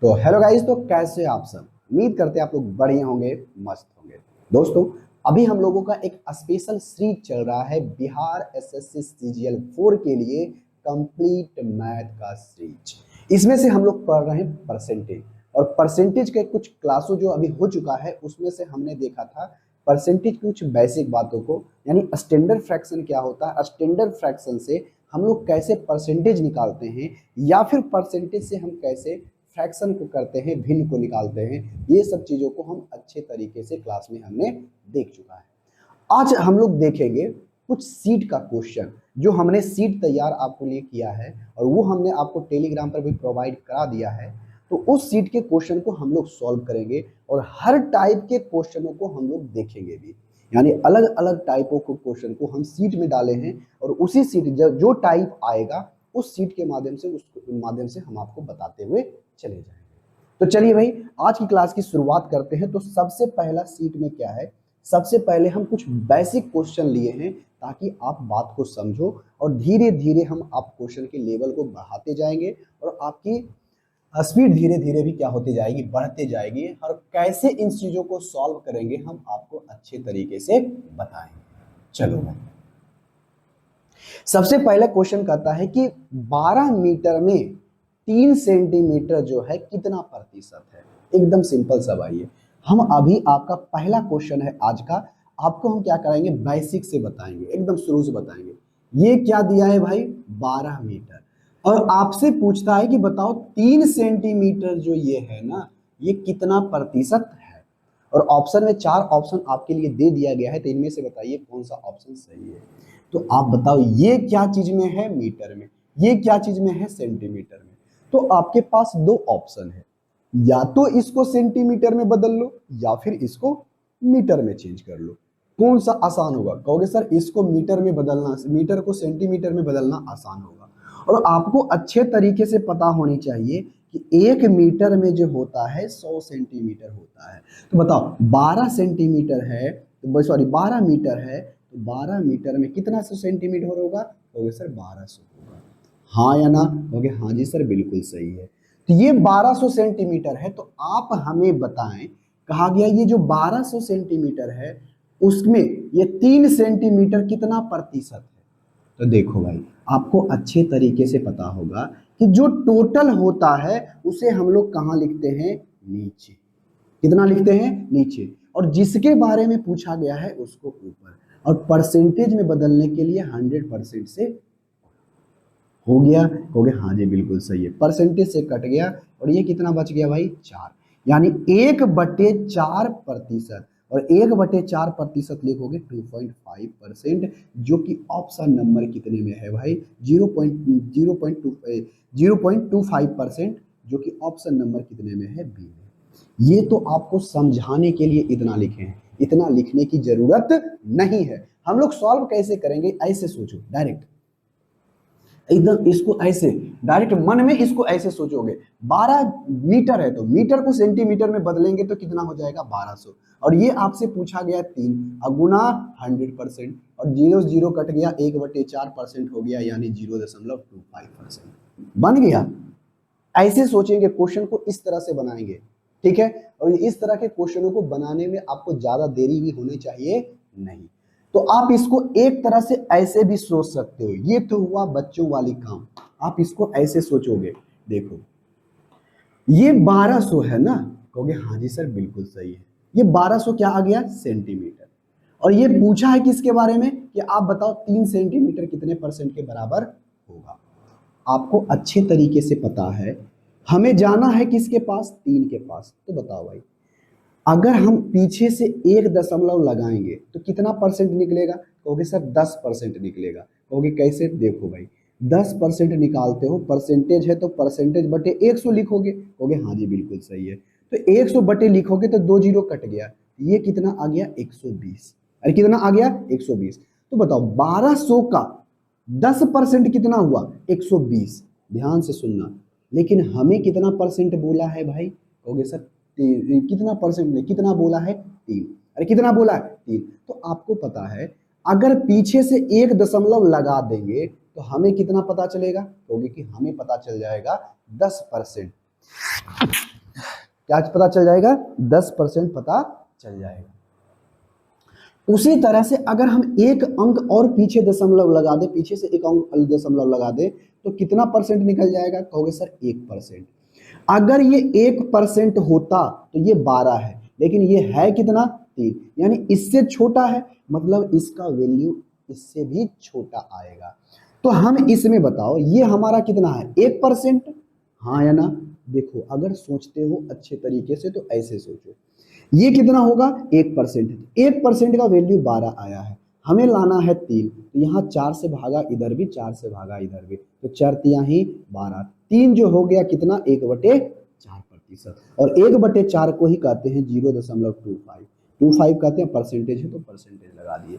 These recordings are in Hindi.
तो हेलो गाइस, तो कैसे आप सब। उम्मीद करते हैं आप लोग बढ़िया होंगे, मस्त होंगे। दोस्तों, अभी हम लोगों का एक स्पेशल सीरीज चल रहा है बिहार एसएससी सीजीएल 4 के लिए कंप्लीट मैथ का सीरीज। इसमें से हम लोग पढ़ रहे हैं परसेंटेज, और परसेंटेज के कुछ क्लासों जो अभी हो चुका है उसमें से हमने देखा था परसेंटेज की कुछ बेसिक बातों को, यानी स्टैंडर्ड फ्रैक्शन क्या होता है, स्टैंडर्ड फ्रैक्शन से हम लोग कैसे परसेंटेज निकालते हैं, या फिर परसेंटेज से हम कैसे फ्रैक्शन को करते हैं, भिन्न को निकालते हैं। ये सब चीज़ों को हम अच्छे तरीके से क्लास में हमने देख चुका है। आज हम लोग देखेंगे कुछ सीट का क्वेश्चन, जो हमने सीट तैयार आपको लिए किया है और वो हमने आपको टेलीग्राम पर भी प्रोवाइड करा दिया है। तो उस सीट के क्वेश्चन को हम लोग सॉल्व करेंगे और हर टाइप के क्वेश्चनों को हम लोग देखेंगे भी, यानी अलग अलग टाइपों के क्वेश्चन को हम सीट में डाले हैं और उसी सीट जो टाइप आएगा उस सीट के माध्यम से हम आपको बताते हुए चले जाएंगे। तो चलिए भाई, आज की क्लास की शुरुआत करते हैं। तो सबसे पहला सीट में क्या है, सबसे पहले हम कुछ बेसिक क्वेश्चन लिए हैं ताकि आप बात को समझो और धीरे धीरे हम आप क्वेश्चन के लेवल को बढ़ाते जाएंगे और आपकी स्पीड धीरे धीरे भी क्या होती जाएगी, बढ़ते जाएगी। और कैसे इन चीजों को सॉल्व करेंगे हम आपको अच्छे तरीके से बताएंगे। चलो भाई, सबसे पहला क्वेश्चन कहता है कि 12 मीटर में 3 सेंटीमीटर जो है कितना प्रतिशत है। एकदम सिंपल सा भाई है। हम अभी आपका पहला क्वेश्चन है आज का, आपको हम क्या कराएंगे, बेसिक से बताएंगे, एकदम शुरू से बताएंगे। ये क्या दिया है भाई, 12 मीटर, और आपसे पूछता है कि बताओ 3 सेंटीमीटर जो ये है ना, ये कितना प्रतिशत है। और ऑप्शन में 4 ऑप्शन आपके लिए दे दिया गया है, तो इनमें से बताइए कौन सा ऑप्शन सही है। तो आप बताओ ये क्या चीज में है, मीटर में, ये क्या चीज में है, सेंटीमीटर में। तो आपके पास दो ऑप्शन है, या तो इसको सेंटीमीटर में बदल लो या फिर इसको मीटर में चेंज कर लो। कौन सा आसान होगा, कहोगे सर इसको मीटर में बदलना, मीटर को सेंटीमीटर में बदलना आसान होगा। और आपको अच्छे तरीके से पता होनी चाहिए कि 1 मीटर में जो होता है 100 सेंटीमीटर होता है। तो बताओ 12 सेंटीमीटर है, तो सॉरी 12 मीटर है, तो 12 मीटर में कितना 100 सेंटीमीटर होगा, कहोगे सर 1200 होगा। हाँ या ना, कहोगे हाँ जी सर बिल्कुल सही है। तो ये 1200 सेंटीमीटर है। तो आप हमें बताएं, कहा गया ये जो 1200 सेंटीमीटर है उसमें ये 3 सेंटीमीटर कितना प्रतिशत है। तो देखो भाई, आपको अच्छे तरीके से पता होगा कि जो टोटल होता है उसे हम लोग कहाँ लिखते हैं, नीचे। कितना लिखते हैं, नीचे। और जिसके बारे में पूछा गया है उसको ऊपर। और परसेंटेज में बदलने के लिए 100% से हो गया, हो गया, हाँ जी बिल्कुल सही है। परसेंटेज से कट गया और ये कितना बच गया भाई, 4, यानी 1/4%। और 1/4% लिखोगे 2.5%, जो कि ऑप्शन नंबर कितने में है भाई, 0.25%, जो कि ऑप्शन नंबर कितने में है, बी में। ये तो आपको समझाने के लिए इतना लिखे हैं, इतना लिखने की जरूरत नहीं है। हम लोग सॉल्व कैसे करेंगे, ऐसे सोचो डायरेक्ट, एकदम इसको ऐसे डायरेक्ट मन में इसको ऐसे सोचोगे। 12 मीटर है तो मीटर को सेंटीमीटर में बदलेंगे तो कितना हो जाएगा, 1200। और ये आपसे पूछा गया 3 गुना 100%, और 0 0 कट गया, 1/4% हो गया, यानी 0.25% बन गया। ऐसे सोचेंगे, क्वेश्चन को इस तरह से बनाएंगे, ठीक है। और इस तरह के क्वेश्चनों को बनाने में आपको ज्यादा देरी भी होनी चाहिए नहीं। तो आप इसको एक तरह से ऐसे भी सोच सकते हो, ये तो हुआ बच्चों वाली काम। आप इसको ऐसे सोचोगे, देखो ये 1200 है ना, कहोगे हाँ जी सर बिल्कुल सही है। ये 1200 क्या आ गया, सेंटीमीटर। और ये पूछा है किसके बारे में, कि आप बताओ 3 सेंटीमीटर कितने परसेंट के बराबर होगा। आपको अच्छे तरीके से पता है, हमें जाना है किसके पास, 3 के पास। तो बताओ भाई, अगर हम पीछे से 1 दशमलव लगाएंगे तो कितना परसेंट निकलेगा, कहोगे सर 10% निकलेगा। कहोगे कैसे, देखो भाई 10% निकालते हो, परसेंटेज है तो परसेंटेज बटे 100 लिखोगे। कहोगे हाँ जी बिल्कुल सही है। तो 100 बटे लिखोगे तो 2 जीरो कट गया, ये कितना आ गया, 120। अरे कितना आ गया, 120। तो बताओ 1200 का 10% कितना हुआ, 120। ध्यान से सुनना, लेकिन हमें कितना परसेंट बोला है भाई, कहोगे सर कितना परसेंट ने कितना बोला है, 3। अरे कितना बोला है, 3। तो आपको पता है अगर पीछे से 1 दशमलव लगा देंगे तो हमें कितना पता चलेगा, क्योंकि कि हमें पता चल जाएगा 10%। क्या पता चल जाएगा? 10% पता चल जाएगा। उसी तरह से अगर हम एक अंक और पीछे दशमलव लगा दे, पीछे से एक अंक दशमलव लगा दे, तो कितना परसेंट निकल जाएगा? कहोगे सर 1%। अगर ये 1% होता तो ये 12 है, लेकिन ये है कितना? 3, यानी इससे छोटा है, मतलब इसका वैल्यू इससे भी छोटा आएगा। तो हम इसमें बताओ ये हमारा कितना है? 1%। हाँ या ना? देखो अगर सोचते हो अच्छे तरीके से तो ऐसे सोचो, ये कितना होगा? 1%। 1% का वैल्यू 12 आया है, हमें लाना है 3, तो यहाँ 4 से भागा इधर भी, 4 से भागा इधर भी, तो 4 तिया ही 12। 3 जो हो गया कितना? 1/4%। और 1/4 को ही कहते हैं 0.25। 25 कहते हैं परसेंटेज है, तो परसेंटेज लगा दिए।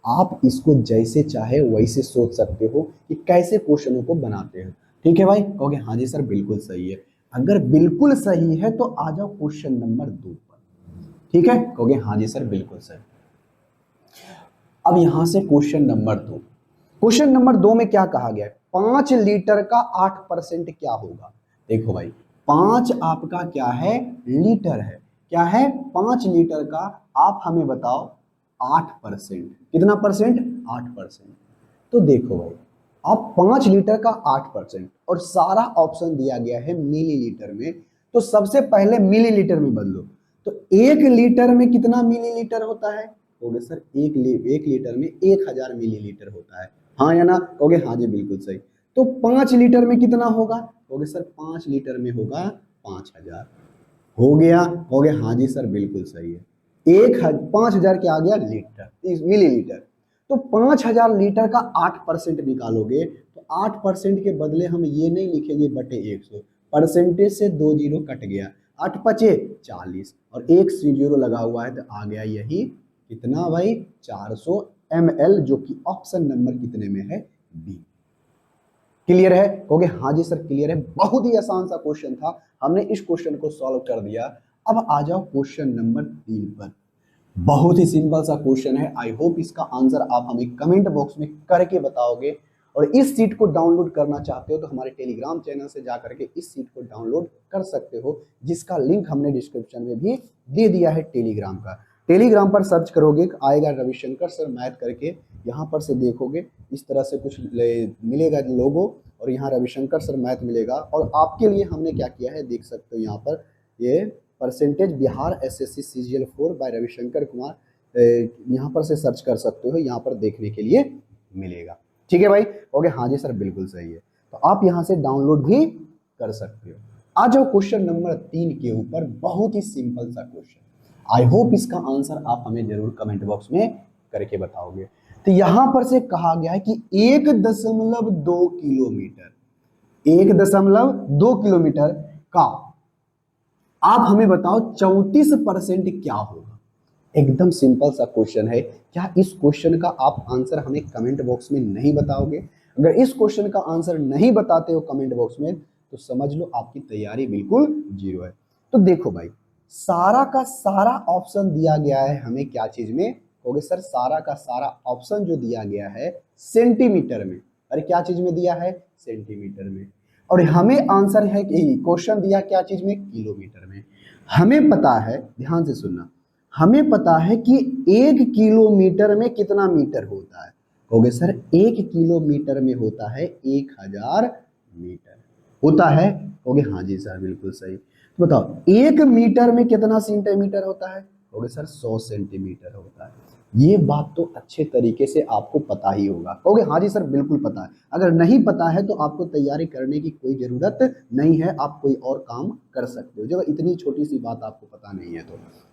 आप इसको जैसे चाहे वैसे सोच सकते हो कि कैसे क्वेश्चनों को बनाते हैं। ठीक है भाई? कहोगे हाँ जी सर बिल्कुल सही है। अगर बिल्कुल सही है तो आ जाओ क्वेश्चन नंबर 2 पर। ठीक है? कहोगे हाँ जी सर बिल्कुल सही। अब यहां से क्वेश्चन नंबर 2। क्वेश्चन नंबर 2 में क्या कहा गया है? 5 लीटर का 8% क्या होगा? देखो भाई 5 आपका क्या है? लीटर है। क्या है? 5 लीटर का आप हमें बताओ 8%। कितना परसेंट? 8%। तो देखो भाई अब 5 लीटर का 8% और सारा ऑप्शन दिया गया है मिलीलीटर में, तो सबसे पहले मिलीलीटर में बदलो। तो 1 लीटर में कितना मिलीलीटर होता है? कहोगे सर 1 लीटर में 1000 मिलीलीटर होता है। हाँ या ना? कहोगे हाँ जी बिल्कुल सही। तो 5 लीटर में कितना होगा? कहोगे सर 5 लीटर में होगा 5000। हो गया? कहोगे हाँ जी सर बिल्कुल सही है। 5000 क्या आ गया? Litre, millilitre. तो 5000 लीटर का 8% निकालोगे तो 8% के बदले हम ये नहीं लिखेंगे बटे 100, परसेंटेज से 2 जीरो कट गया, 8 पचे 40 और 1 जीरो लगा हुआ है, तो आ गया यही कितना भाई? 400 ml, जो कि ऑप्शन नंबर कितने में है? बी। क्लियर है? कहोगे हाँ जी सर क्लियर है। बहुत ही आसान सा क्वेश्चन था, हमने इस क्वेश्चन को सॉल्व कर दिया। अब आ जाओ क्वेश्चन नंबर 3 पर। बहुत ही सिंपल सा क्वेश्चन है। आई होप इसका आंसर आप हमें कमेंट बॉक्स में करके बताओगे। और इस सीट को डाउनलोड करना चाहते हो तो हमारे टेलीग्राम चैनल से जा करके इस सीट को डाउनलोड कर सकते हो, जिसका लिंक हमने डिस्क्रिप्शन में भी दे दिया है टेलीग्राम का। टेलीग्राम पर सर्च करोगे आएगा रविशंकर सर मैथ करके, यहाँ पर से देखोगे इस तरह से कुछ मिलेगा लोगो, और यहाँ रविशंकर सर मैथ मिलेगा। और आपके लिए हमने क्या किया है देख सकते हो, यहाँ पर ये percentage Bihar SSC CGL 4 by Ravishankar Kumar, यहाँ पर से सर्च कर सकते हो, यहाँ पर देखने के लिए मिलेगा। ठीक है भाई? ओके हाँ जी सर बिल्कुल सही है। तो आप यहाँ से डाउनलोड भी कर सकते हो। आ जाओ क्वेश्चन नंबर 3 के ऊपर। बहुत ही सिंपल सा क्वेश्चन, आई होप इसका आंसर आप हमें जरूर कमेंट बॉक्स में करके बताओगे। तो यहां पर से कहा गया है कि 1.2 किलोमीटर, 1.2 किलोमीटर का आप हमें बताओ 34% क्या होगा? एकदम सिंपल सा क्वेश्चन है। क्या इस क्वेश्चन का आप आंसर हमें कमेंट बॉक्स में नहीं बताओगे? अगर इस क्वेश्चन का आंसर नहीं बताते हो कमेंट बॉक्स में तो समझ लो आपकी तैयारी बिल्कुल जीरो है। तो देखो भाई सारा का सारा ऑप्शन दिया गया है हमें क्या चीज में? कहोगे सर सारा का सारा ऑप्शन जो दिया गया है सेंटीमीटर में। अरे क्या चीज में दिया है? सेंटीमीटर में। और हमें आंसर है कि क्वेश्चन दिया क्या चीज में? किलोमीटर में। हमें पता है, ध्यान से सुनना, हमें पता है कि 1 किलोमीटर में कितना मीटर होता है? कहोगे सर 1 किलोमीटर में होता है 1000 मीटर होता है। कहोगे हाँ जी सर बिल्कुल सही। तो बताओ 1 मीटर में कितना सेंटीमीटर होता है? कहोगे सर 100 सेंटीमीटर होता है। ये बात तो अच्छे तरीके से आपको पता ही होगा। कहोगे हाँ जी सर बिल्कुल पता है। अगर नहीं पता है तो आपको तैयारी करने की कोई जरूरत नहीं है, आप कोई और काम कर सकते हो जब इतनी छोटी सी बात आपको पता नहीं है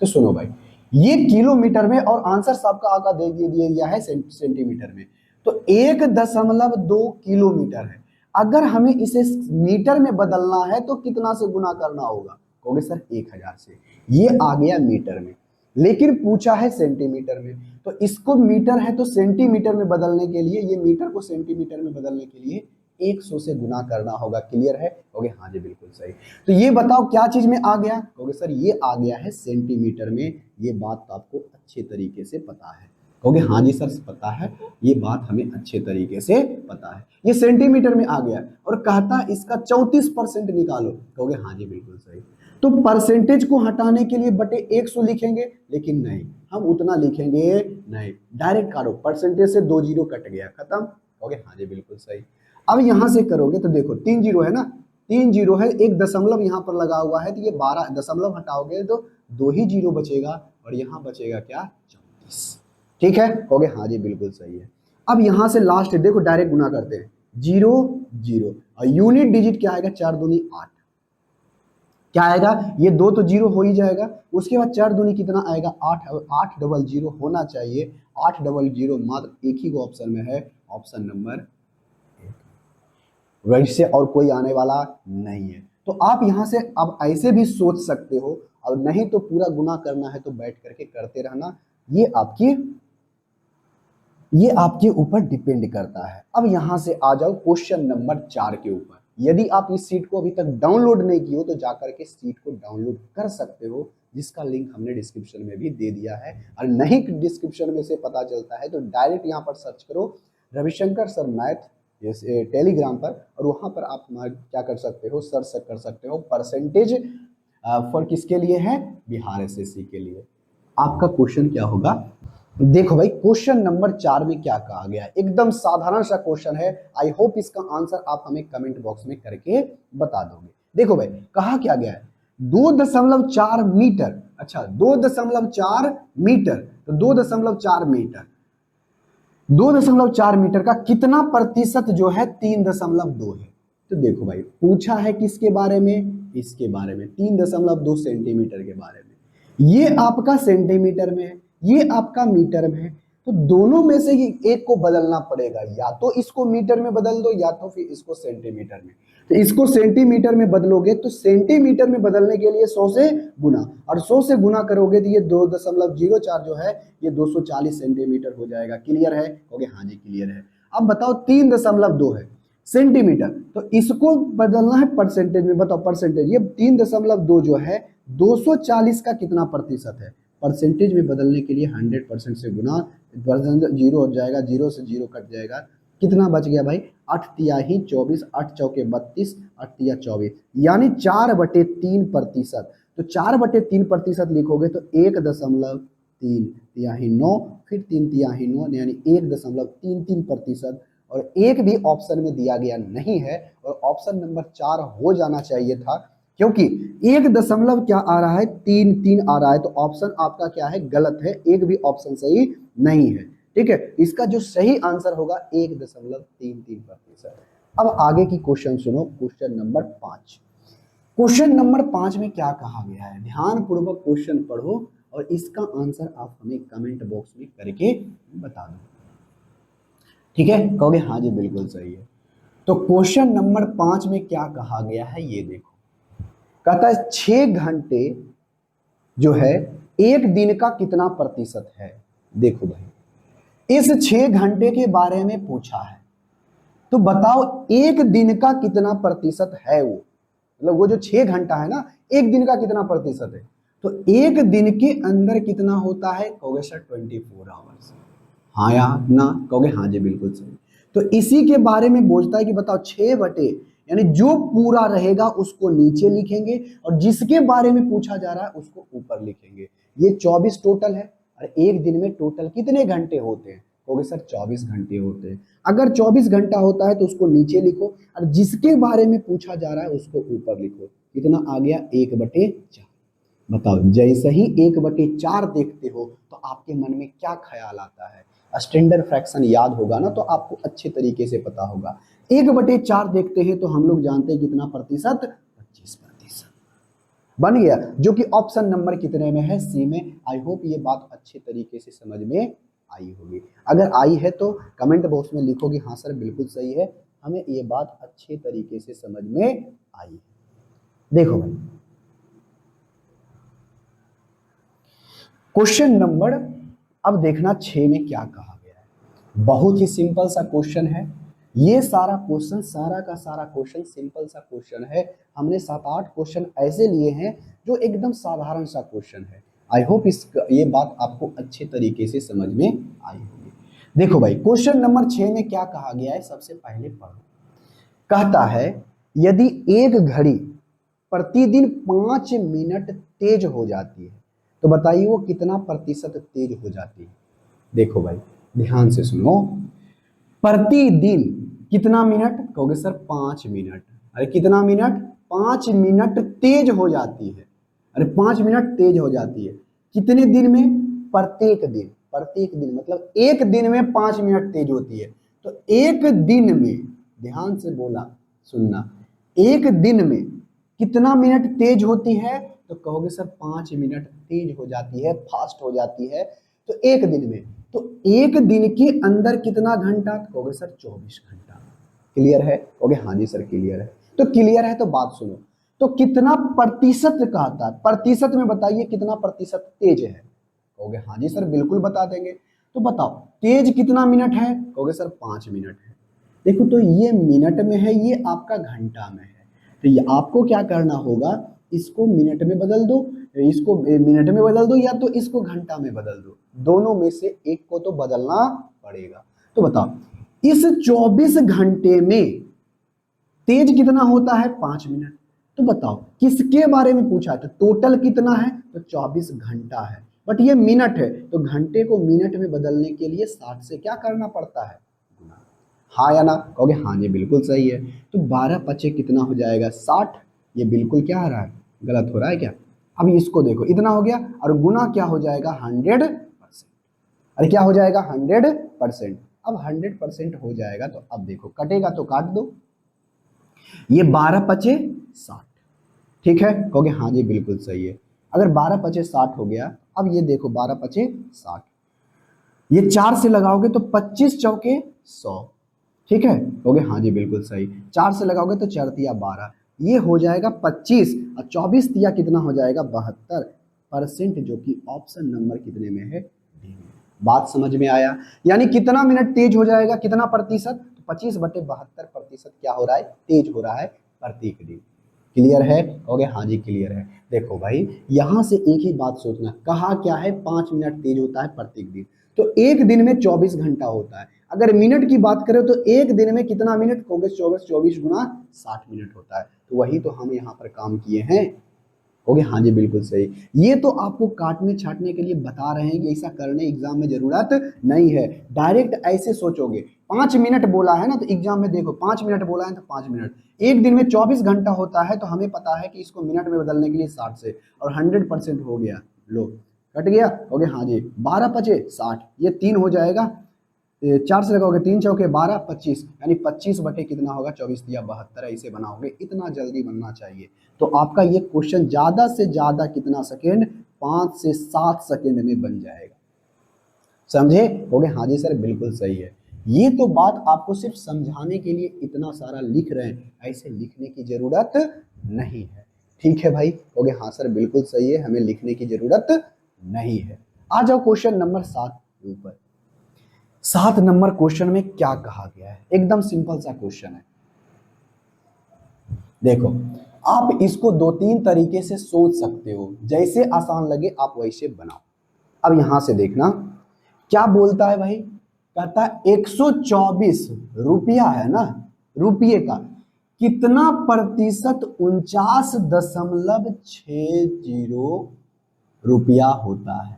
तो सुनो भाई, ये किलोमीटर में और आंसर सबका आका दे दिया है सेंटीमीटर में। तो 1.2 किलोमीटर है, अगर हमें इसे मीटर में बदलना है तो कितना से गुना करना होगा? कहोगे सर 1000 से। ये आ गया मीटर में, लेकिन पूछा है सेंटीमीटर में, तो इसको मीटर है तो सेंटीमीटर में बदलने के लिए, ये मीटर को सेंटीमीटर में बदलने के लिए 100 से गुना करना होगा। क्लियर है? कहोगे हाँ जी बिल्कुल सही। तो ये बताओ क्या चीज में आ गया? कहोगे सर ये आ गया है सेंटीमीटर में। ये बात तो आपको अच्छे तरीके से पता है। कहोगे हाँ जी सर पता है, ये बात हमें अच्छे तरीके से पता है। ये सेंटीमीटर में आ गया और कहता इसका 34% निकालो। कहोगे हाँ जी बिल्कुल सही। तो परसेंटेज को हटाने के लिए बटे 100 लिखेंगे, लेकिन नहीं, हम उतना लिखेंगे नहीं, डायरेक्ट काटो, परसेंटेज से 2 जीरो कट गया, खत्म हो गया। हाँ जी बिल्कुल सही। अब यहां से करोगे तो देखो 3 जीरो है ना, 3 जीरो है, एक दशमलव यहां पर लगा हुआ है, तो ये 12 दशमलव हटाओगे तो 2 ही जीरो बचेगा, और यहां बचेगा क्या 34। ठीक है, हो गया। हाँ जी बिल्कुल सही है। अब यहां से लास्ट देखो डायरेक्ट गुना करते हैं, 0 0, और यूनिट डिजिट क्या आएगा, 4 दूनी 8, क्या आएगा, ये 2 तो जीरो हो ही जाएगा, उसके बाद 4 दूनी कितना आएगा 8, 8 डबल जीरो होना चाहिए, 8 डबल जीरो मात्र एक ही को ऑप्शन में है, ऑप्शन नंबर, वैसे और कोई आने वाला नहीं है। तो आप यहां से अब ऐसे भी सोच सकते हो, और नहीं तो पूरा गुना करना है तो बैठ करके करते रहना, ये आपके ऊपर डिपेंड करता है। अब यहां से आ जाओ क्वेश्चन नंबर 4 के ऊपर। यदि आप इस सीट को अभी तक डाउनलोड नहीं किए हो तो जाकर के सीट को डाउनलोड कर सकते हो, जिसका लिंक हमने डिस्क्रिप्शन में भी दे दिया है, और नहीं डिस्क्रिप्शन में से पता चलता है तो डायरेक्ट यहाँ पर सर्च करो रविशंकर सर मैथ जैसे टेलीग्राम पर, और वहां पर आप क्या कर सकते हो, सर्च कर सकते हो परसेंटेज फॉर किसके लिए है, बिहार एसएससी के लिए। आपका क्वेश्चन क्या होगा, देखो भाई क्वेश्चन नंबर 4 में क्या कहा गया है, एकदम साधारण सा क्वेश्चन है, आई होप इसका आंसर आप हमें कमेंट बॉक्स में करके बता दोगे। देखो भाई कहा क्या गया है, 2.4 मीटर, अच्छा 2.4 मीटर, तो 2.4 मीटर, 2.4 मीटर का कितना प्रतिशत जो है 3.2 है। तो देखो भाई पूछा है किसके बारे में, इसके बारे में, 3.2 सेंटीमीटर के बारे में, ये आपका सेंटीमीटर में है, ये आपका मीटर में है, तो दोनों में से ही एक को बदलना पड़ेगा, या तो इसको मीटर में बदल दो या तो फिर इसको सेंटीमीटर में। तो इसको सेंटीमीटर में बदलोगे तो सेंटीमीटर में बदलने के लिए 100 से गुना, और 100 से गुना करोगे तो ये 2.04 जो है ये 240 सेंटीमीटर हो जाएगा। क्लियर है, ओके हाँ जी क्लियर है। अब बताओ 3.2 है सेंटीमीटर, तो इसको बदलना है परसेंटेज में, बताओ परसेंटेज, ये 3.2 जो है 240 का कितना प्रतिशत है, परसेंटेज में बदलने के लिए 100% से गुना, जीरो हो जाएगा, जीरो से जीरो कट जाएगा, कितना बच गया भाई, 8 तिहाई 24, 8 चौके 32, 8 तिया 24, यानी 4/3%। तो 4/3% लिखोगे तो 1.3 तिहाई 9, फिर 3 तिहाई 9 यानी 1.33%, और एक भी ऑप्शन में दिया गया नहीं है, और ऑप्शन नंबर 4 हो जाना चाहिए था, क्योंकि 1 दशमलव क्या आ रहा है 3 आ रहा है, तो ऑप्शन आपका क्या है, गलत है, एक भी ऑप्शन सही नहीं है। ठीक है, इसका जो सही आंसर होगा 1.33%। अब आगे की क्वेश्चन सुनो, क्वेश्चन नंबर 5। क्वेश्चन नंबर 5 में क्या कहा गया है, ध्यान पूर्वक क्वेश्चन पढ़ो और इसका आंसर आप हमें कमेंट बॉक्स में करके बता दो। ठीक है, कहोगे हाँ जी बिल्कुल सही है। तो क्वेश्चन नंबर 5 में क्या कहा गया है ये देखो, कहता है 6 घंटे जो है एक दिन का कितना प्रतिशत है। देखो भाई इस 6 घंटे के बारे में पूछा है, तो बताओ एक दिन का कितना प्रतिशत है, वो मतलब वो जो 6 घंटा है ना, एक दिन का कितना प्रतिशत है, तो एक दिन के अंदर कितना होता है, कहोगे सर 24 आवर्स, हाँ या ना, कहोगे हाँ जी बिल्कुल सही। तो इसी के बारे में पूछता है कि बताओ 6 बटे, यानी जो पूरा रहेगा उसको नीचे लिखेंगे, और जिसके बारे में पूछा जा रहा है उसको ऊपर लिखेंगे। ये 24 टोटल है, और एक दिन में टोटल कितने घंटे होते हैं, कहोगे सर 24 घंटे होते हैं। अगर 24 घंटा होता है तो उसको नीचे लिखो, और जिसके बारे में पूछा जा रहा है उसको ऊपर लिखो। कितना आ गया, 1/4। बताओ जैसे ही 1/4 देखते हो तो आपके मन में क्या ख्याल आता है, स्टैंडर्ड फ्रैक्शन याद होगा ना, तो आपको अच्छे तरीके से पता होगा। 1/4 देखते हैं तो हम लोग जानते हैं कितना प्रतिशत, 25% बन गया, जो कि ऑप्शन नंबर कितने में है, सी में। आई होप ये बात अच्छे तरीके से समझ में आई होगी, अगर आई है तो कमेंट बॉक्स में लिखोगे हाँ सर बिल्कुल सही है, हमें ये बात अच्छे तरीके से समझ में आई है। देखो भाई क्वेश्चन नंबर, अब देखना 6 में क्या कहा गया है, बहुत ही सिंपल सा क्वेश्चन है। ये सारा क्वेश्चन, सारा का सारा क्वेश्चन सिंपल सा क्वेश्चन है। हमने 7-8 क्वेश्चन ऐसे लिए हैं जो एकदम साधारण सा क्वेश्चन है। आई होप ये बात आपको अच्छे तरीके से समझ में आई होगी। देखो भाई क्वेश्चन नंबर 6 में क्या कहा गया है, सबसे पहले पढ़ो। कहता है यदि एक घड़ी प्रतिदिन 5 मिनट तेज हो जाती है, तो बताइए वो कितना प्रतिशत तेज हो जाती है। देखो भाई ध्यान से सुनो, प्रतिदिन कितना मिनट कहोगे सर 5 मिनट। अरे कितना मिनट 5 मिनट तेज हो जाती है। अरे 5 मिनट तेज हो जाती है कितने दिन में, प्रत्येक दिन। प्रत्येक दिन मतलब एक दिन में 5 मिनट तेज होती है। तो एक दिन में, ध्यान से बोला सुनना, एक दिन में कितना मिनट तेज होती है, तो कहोगे सर 5 मिनट तेज हो जाती है, फास्ट हो जाती है। तो एक दिन में, तो एक दिन के अंदर कितना घंटा, कहोगे सर 24 घंटा। क्लियर है, कहोगे हाँ जी सर क्लियर है। तो क्लियर है तो बात सुनो, तो कितना प्रतिशत कहता है, प्रतिशत में बताइए कितना प्रतिशत तेज है। कहोगे हाँ जी सर बिल्कुल बता देंगे। तो बताओ तेज कितना मिनट है, कहोगे सर 5 मिनट है। देखो तो ये मिनट में है, ये आपका घंटा में है। तो ये आपको क्या करना होगा, इसको मिनट में बदल दो, इसको मिनट में बदल दो, या तो इसको घंटा में बदल दो। दोनों में से एक को तो बदलना पड़ेगा। तो बताओ इस 24 घंटे में तेज कितना होता है, 5 मिनट। तो बताओ किसके बारे में पूछा है, तो टोटल कितना है, तो 24 घंटा है। बट ये मिनट है, तो घंटे को मिनट में बदलने के लिए 60 से क्या करना पड़ता है, गुना। हाँ या ना, कहोगे हाँ जी बिल्कुल सही है। तो 12 × 5 कितना हो जाएगा, 60। ये बिल्कुल क्या आ रहा है, गलत हो रहा है क्या। अब इसको देखो इतना हो गया, और गुना क्या हो जाएगा 100%। अरे क्या हो जाएगा 100%। अब 100% हो जाएगा, तो अब देखो कटेगा तो काट दो, ये 12 × 5 = 60। ठीक है, कहोगे हाँ जी बिल्कुल सही है। अगर 12 × 5 = 60 हो गया, अब ये देखो 12 × 5 = 60, ये 4 से लगाओगे तो 25 चौके 100। ठीक है, कहोगे हाँ जी बिल्कुल सही। 4 से लगाओगे तो 4 × 12, ये हो जाएगा 25, और 24 × कितना हो जाएगा 72%, जो कि ऑप्शन नंबर कितने में है, डी में। बात समझ में आया, यानी कितना मिनट तेज हो जाएगा, कितना प्रतिशत, 25/72% क्या हो रहा है, तेज हो रहा है प्रत्येक दिन। क्लियर है, कहोगे हाँ जी क्लियर है। देखो भाई यहां से एक ही बात सोचना, कहा क्या है 5 मिनट तेज होता है प्रत्येक दिन, तो एक दिन में 24 घंटा होता है। अगर मिनट की बात करें तो एक दिन में कितना मिनट, कहोगे 24, 24 गुना 60 मिनट होता है। तो वही तो हम यहाँ पर काम किए हैं। कहोगे हाँ जी बिल्कुल सही। ये तो आपको काटने छाटने के लिए बता रहे हैं कि ऐसा करने एग्जाम में जरूरत नहीं है। डायरेक्ट ऐसे सोचोगे, 5 मिनट बोला है ना, तो एग्जाम में देखो 5 मिनट बोला है तो 5 मिनट, एक दिन में 24 घंटा होता है, तो हमें पता है कि इसको मिनट में बदलने के लिए 60 से, और 100% हो गया। लो कट गया, कहोगे हाँ जी। 12 × 5 = 60, ये 3 हो जाएगा, 4 से लगाओगे 3 चौके 12, 25, यानी 25 बटे कितना होगा 24 × 72, ऐसे बनाओगे। इतना जल्दी बनना चाहिए। तो आपका ये क्वेश्चन ज्यादा से ज्यादा कितना सेकेंड, 5 से 7 सेकेंड में बन जाएगा। समझे, हो गए हाँ जी सर बिल्कुल सही है। ये तो बात आपको सिर्फ समझाने के लिए इतना सारा लिख रहे हैं, ऐसे लिखने की जरूरत नहीं है। ठीक है भाई, हो गए हाँ सर बिल्कुल सही है, हमें लिखने की जरूरत नहीं है। आ जाओ क्वेश्चन नंबर 7 के ऊपर। 7 नंबर क्वेश्चन में क्या कहा गया है, एकदम सिंपल सा क्वेश्चन है। देखो आप इसको 2-3 तरीके से सोच सकते हो, जैसे आसान लगे आप वैसे बनाओ। अब यहां से देखना क्या बोलता है भाई, कहता है 124 रुपया है ना, रुपये का कितना प्रतिशत 49.60 रुपया होता है।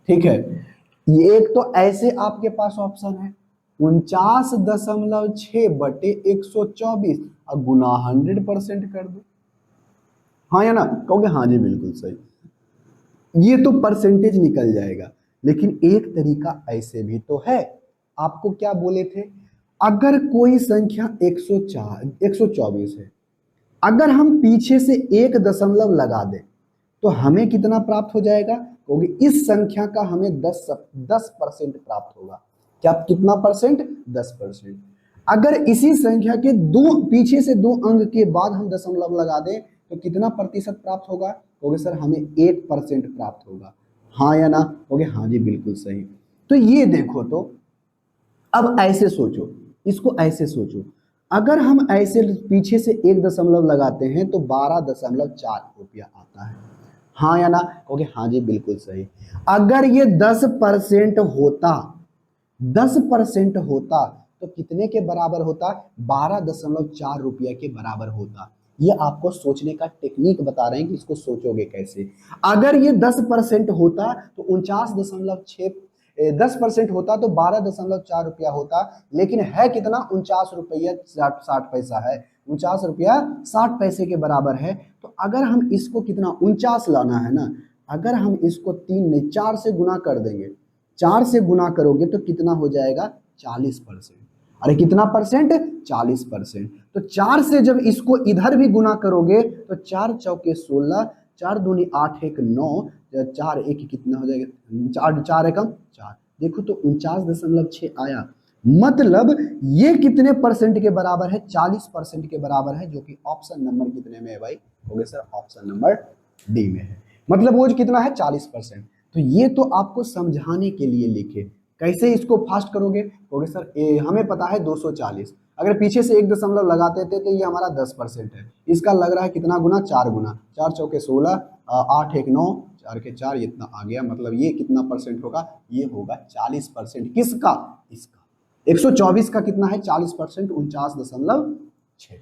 ठीक है, ये एक तो ऐसे आपके पास ऑप्शन है 49.6/124, अब गुना 100% कर दो। हाँ या ना, कहोगे हाँ जी बिल्कुल सही, ये तो परसेंटेज निकल जाएगा। लेकिन एक तरीका ऐसे भी तो है, आपको क्या बोले थे, अगर कोई संख्या 124 है, अगर हम पीछे से 1 दशमलव लगा दें तो हमें कितना प्राप्त हो जाएगा, क्योंकि इस संख्या का हमें 10% प्राप्त होगा। क्या कितना परसेंट, 10%। अगर इसी संख्या के दो पीछे से 2 अंक के बाद हम दशमलव लगा दें तो कितना प्रतिशत प्राप्त होगा, क्योंकि सर हमें 1% प्राप्त होगा। हाँ या ना, क्योंकि हाँ जी बिल्कुल सही। तो ये देखो, तो अब ऐसे सोचो, इसको ऐसे सोचो, अगर हम ऐसे पीछे से 1 दशमलव लगाते हैं तो 12.4 रुपया आता है। हाँ या ना, क्योंकि हाँ जी बिल्कुल सही। अगर ये 10% होता, 10% होता तो कितने के बराबर होता, 12.4 रुपया के बराबर होता। ये आपको सोचने का टेक्निक बता रहे हैं कि इसको सोचोगे कैसे। अगर ये 10% होता तो 49.6, 10% होता तो 12.4 रुपया होता, लेकिन है कितना, 49 रुपया 60 पैसा है, 49 रुपया 60 पैसे के बराबर है। तो अगर हम इसको कितना 49 लाना है ना, अगर हम इसको 3 नहीं 4 से गुना कर देंगे, 4 से गुना करोगे तो कितना हो जाएगा 40%। अरे कितना परसेंट, 40%। तो 4 से जब इसको इधर भी गुना करोगे तो 4 चौके 16, 4 दूनी 8, 1 9, 4 1 कितना हो जाएगा, 4 4 एकम 4, देखो तो 49.6 आया। मतलब ये कितने परसेंट के बराबर है, 40% के बराबर है, जो कि ऑप्शन नंबर कितने में है भाई, हो गया सर ऑप्शन नंबर डी में है। मतलब वो कितना है 40%। तो ये तो आपको समझाने के लिए लिखे, कैसे इसको फास्ट करोगे, कहोगे सर हमें पता है 240, अगर पीछे से 1 दशमलव लगाते थे तो ये हमारा 10% है, इसका लग रहा है कितना गुना, 4 गुना, 4 चौके 16, 8 1 9, 4 के 4, इतना आ गया। मतलब ये कितना परसेंट होगा, ये होगा 40%। किसका, इसका 124 का कितना है 40%, 49.6।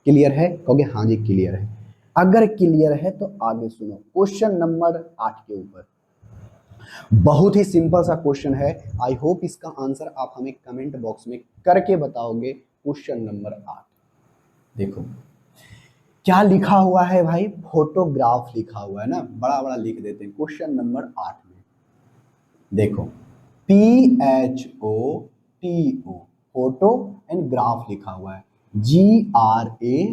क्लियर है, कहोगे हाँ जी क्लियर है। अगर क्लियर है तो आगे सुनो क्वेश्चन नंबर 8 के ऊपर। बहुत ही सिंपल सा क्वेश्चन है, आई होप इसका आंसर आप हमें कमेंट बॉक्स में करके बताओगे। क्वेश्चन नंबर 8 देखो क्या लिखा हुआ है भाई, फोटोग्राफ लिखा हुआ है ना, बड़ा बड़ा लिख देते हैं। क्वेश्चन नंबर 8 में देखो PHOTO, फोटो एंड ग्राफ लिखा हुआ है, GRAPH।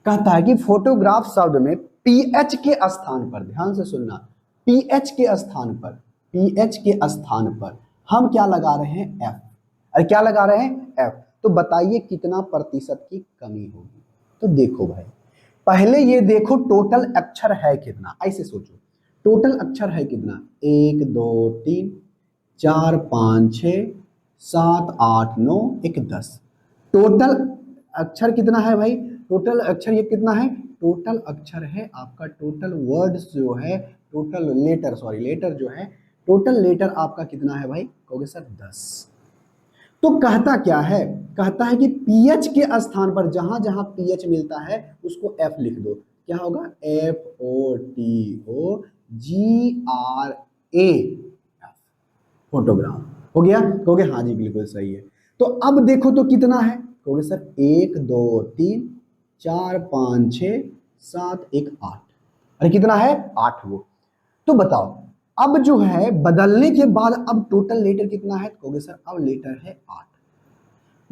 कहता है कि फोटोग्राफ शब्द में पीएच के स्थान पर, ध्यान से सुनना, पीएच के स्थान पर, पीएच के स्थान पर हम क्या लगा रहे हैं, एफ। अरे क्या लगा रहे हैं, एफ। तो बताइए कितना प्रतिशत की कमी होगी। तो देखो भाई पहले ये देखो टोटल अक्षर है कितना, ऐसे सोचो टोटल अक्षर है कितना, 1 2 3 4 5 6 7 8 9 1 10। टोटल अक्षर कितना है भाई, टोटल अक्षर ये कितना है, टोटल अक्षर है आपका, टोटल वर्ड्स जो है, टोटल लेटर, सॉरी लेटर जो है, टोटल लेटर आपका कितना है भाई, कहोगे सर 10। तो कहता क्या है, कहता है कि पीएच के स्थान पर जहां जहां पीएच मिलता है उसको एफ लिख दो। क्या होगा, FOTOGRA, फोटोग्राफ। हो गया, कहोगे हाँ जी बिल्कुल सही है। तो अब देखो तो कितना है, कहोगे सर 1 2 3 4 5 6 7 1 8। अरे कितना है, 8 वो। तो बताओ अब जो है बदलने के बाद अब टोटल लेटर कितना है, कहोगे सर अब लेटर है 8।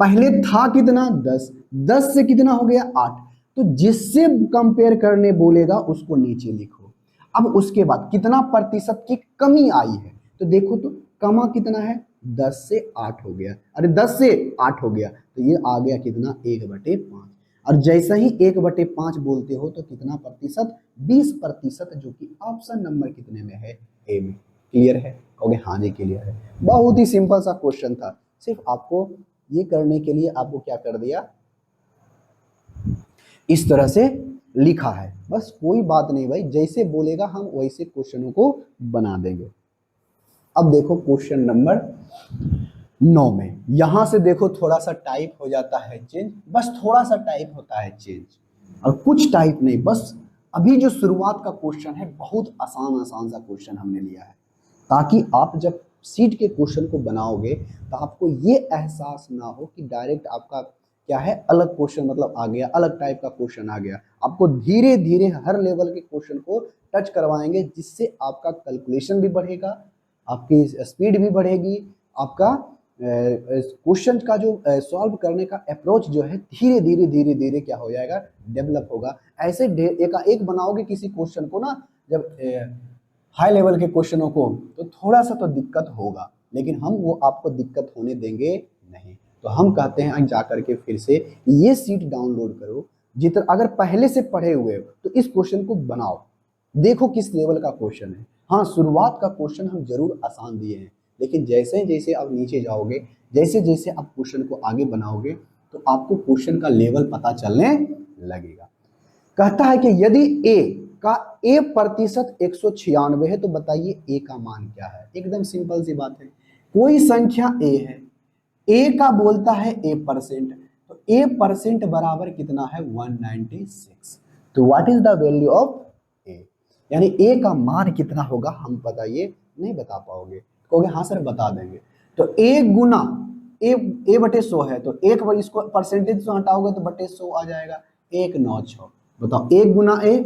पहले था कितना 10, 10 से कितना हो गया 8। तो जिससे कंपेयर करने बोलेगा उसको नीचे लिखो। अब उसके बाद कितना प्रतिशत की कमी आई है, तो देखो तो कमा कितना है, 10 से 8 हो गया। अरे 10 से 8 हो गया तो ये आ गया कितना, 1/5। और जैसे ही 1/5 बोलते हो तो कितना प्रतिशत, 20%, जो कि ऑप्शन नंबर कितने में है, ए में। क्लियर है, कहोगे हाँ जी क्लियर है। बहुत ही सिंपल सा क्वेश्चन था, सिर्फ आपको ये करने के लिए आपको क्या कर दिया, इस तरह से लिखा है, बस कोई बात नहीं भाई, जैसे बोलेगा हम वैसे क्वेश्चनों को बना देंगे। अब देखो क्वेश्चन नंबर 9 में, यहां से देखो थोड़ा सा टाइप हो जाता है चेंज, बस थोड़ा सा टाइप होता है चेंज, और कुछ टाइप नहीं, बस अभी जो शुरुआत का क्वेश्चन है बहुत आसान आसान सा क्वेश्चन हमने लिया है, ताकि आप जब सीट के क्वेश्चन को बनाओगे तो आपको ये एहसास ना हो कि डायरेक्ट आपका क्या है, अलग क्वेश्चन मतलब आ गया, अलग टाइप का क्वेश्चन आ गया। आपको धीरे धीरे हर लेवल के क्वेश्चन को टच करवाएंगे, जिससे आपका कैलकुलेशन भी बढ़ेगा, आपकी स्पीड भी बढ़ेगी, आपका क्वेश्चन का जो सॉल्व करने का अप्रोच जो है धीरे धीरे धीरे धीरे क्या हो जाएगा, डेवलप होगा। ऐसे एक बनाओगे किसी क्वेश्चन को ना, जब हाई लेवल के क्वेश्चनों को, तो थोड़ा सा तो दिक्कत होगा, लेकिन हम वो आपको दिक्कत होने देंगे नहीं। तो हम कहते हैं जा करके फिर से ये सीट डाउनलोड करो, जितना अगर पहले से पढ़े हुए हो तो इस क्वेश्चन को बनाओ, देखो किस लेवल का क्वेश्चन है। हाँ शुरुआत का क्वेश्चन हम जरूर आसान दिए हैं, लेकिन जैसे जैसे आप नीचे जाओगे, जैसे जैसे आप क्वेश्चन को आगे बनाओगे तो आपको क्वेश्चन का लेवल पता चलने लगेगा। कहता है कि यदि ए का ए प्रतिशत 196 है तो बताइए ए का मान क्या है। एकदम सिंपल सी बात है, कोई संख्या ए है, ए का बोलता है ए परसेंट, तो a परसेंट बराबर कितना है 196। तो what is the value of a, यानी a का मान कितना होगा हम बताइए, नहीं बता पाओगे, कहोगे हाँ सर बता देंगे। तो a गुना a बटे 100 है, तो एक बार इसको परसेंटेज से हटाओगे तो बटे 100 आ जाएगा, 196। बताओ 1 गुना a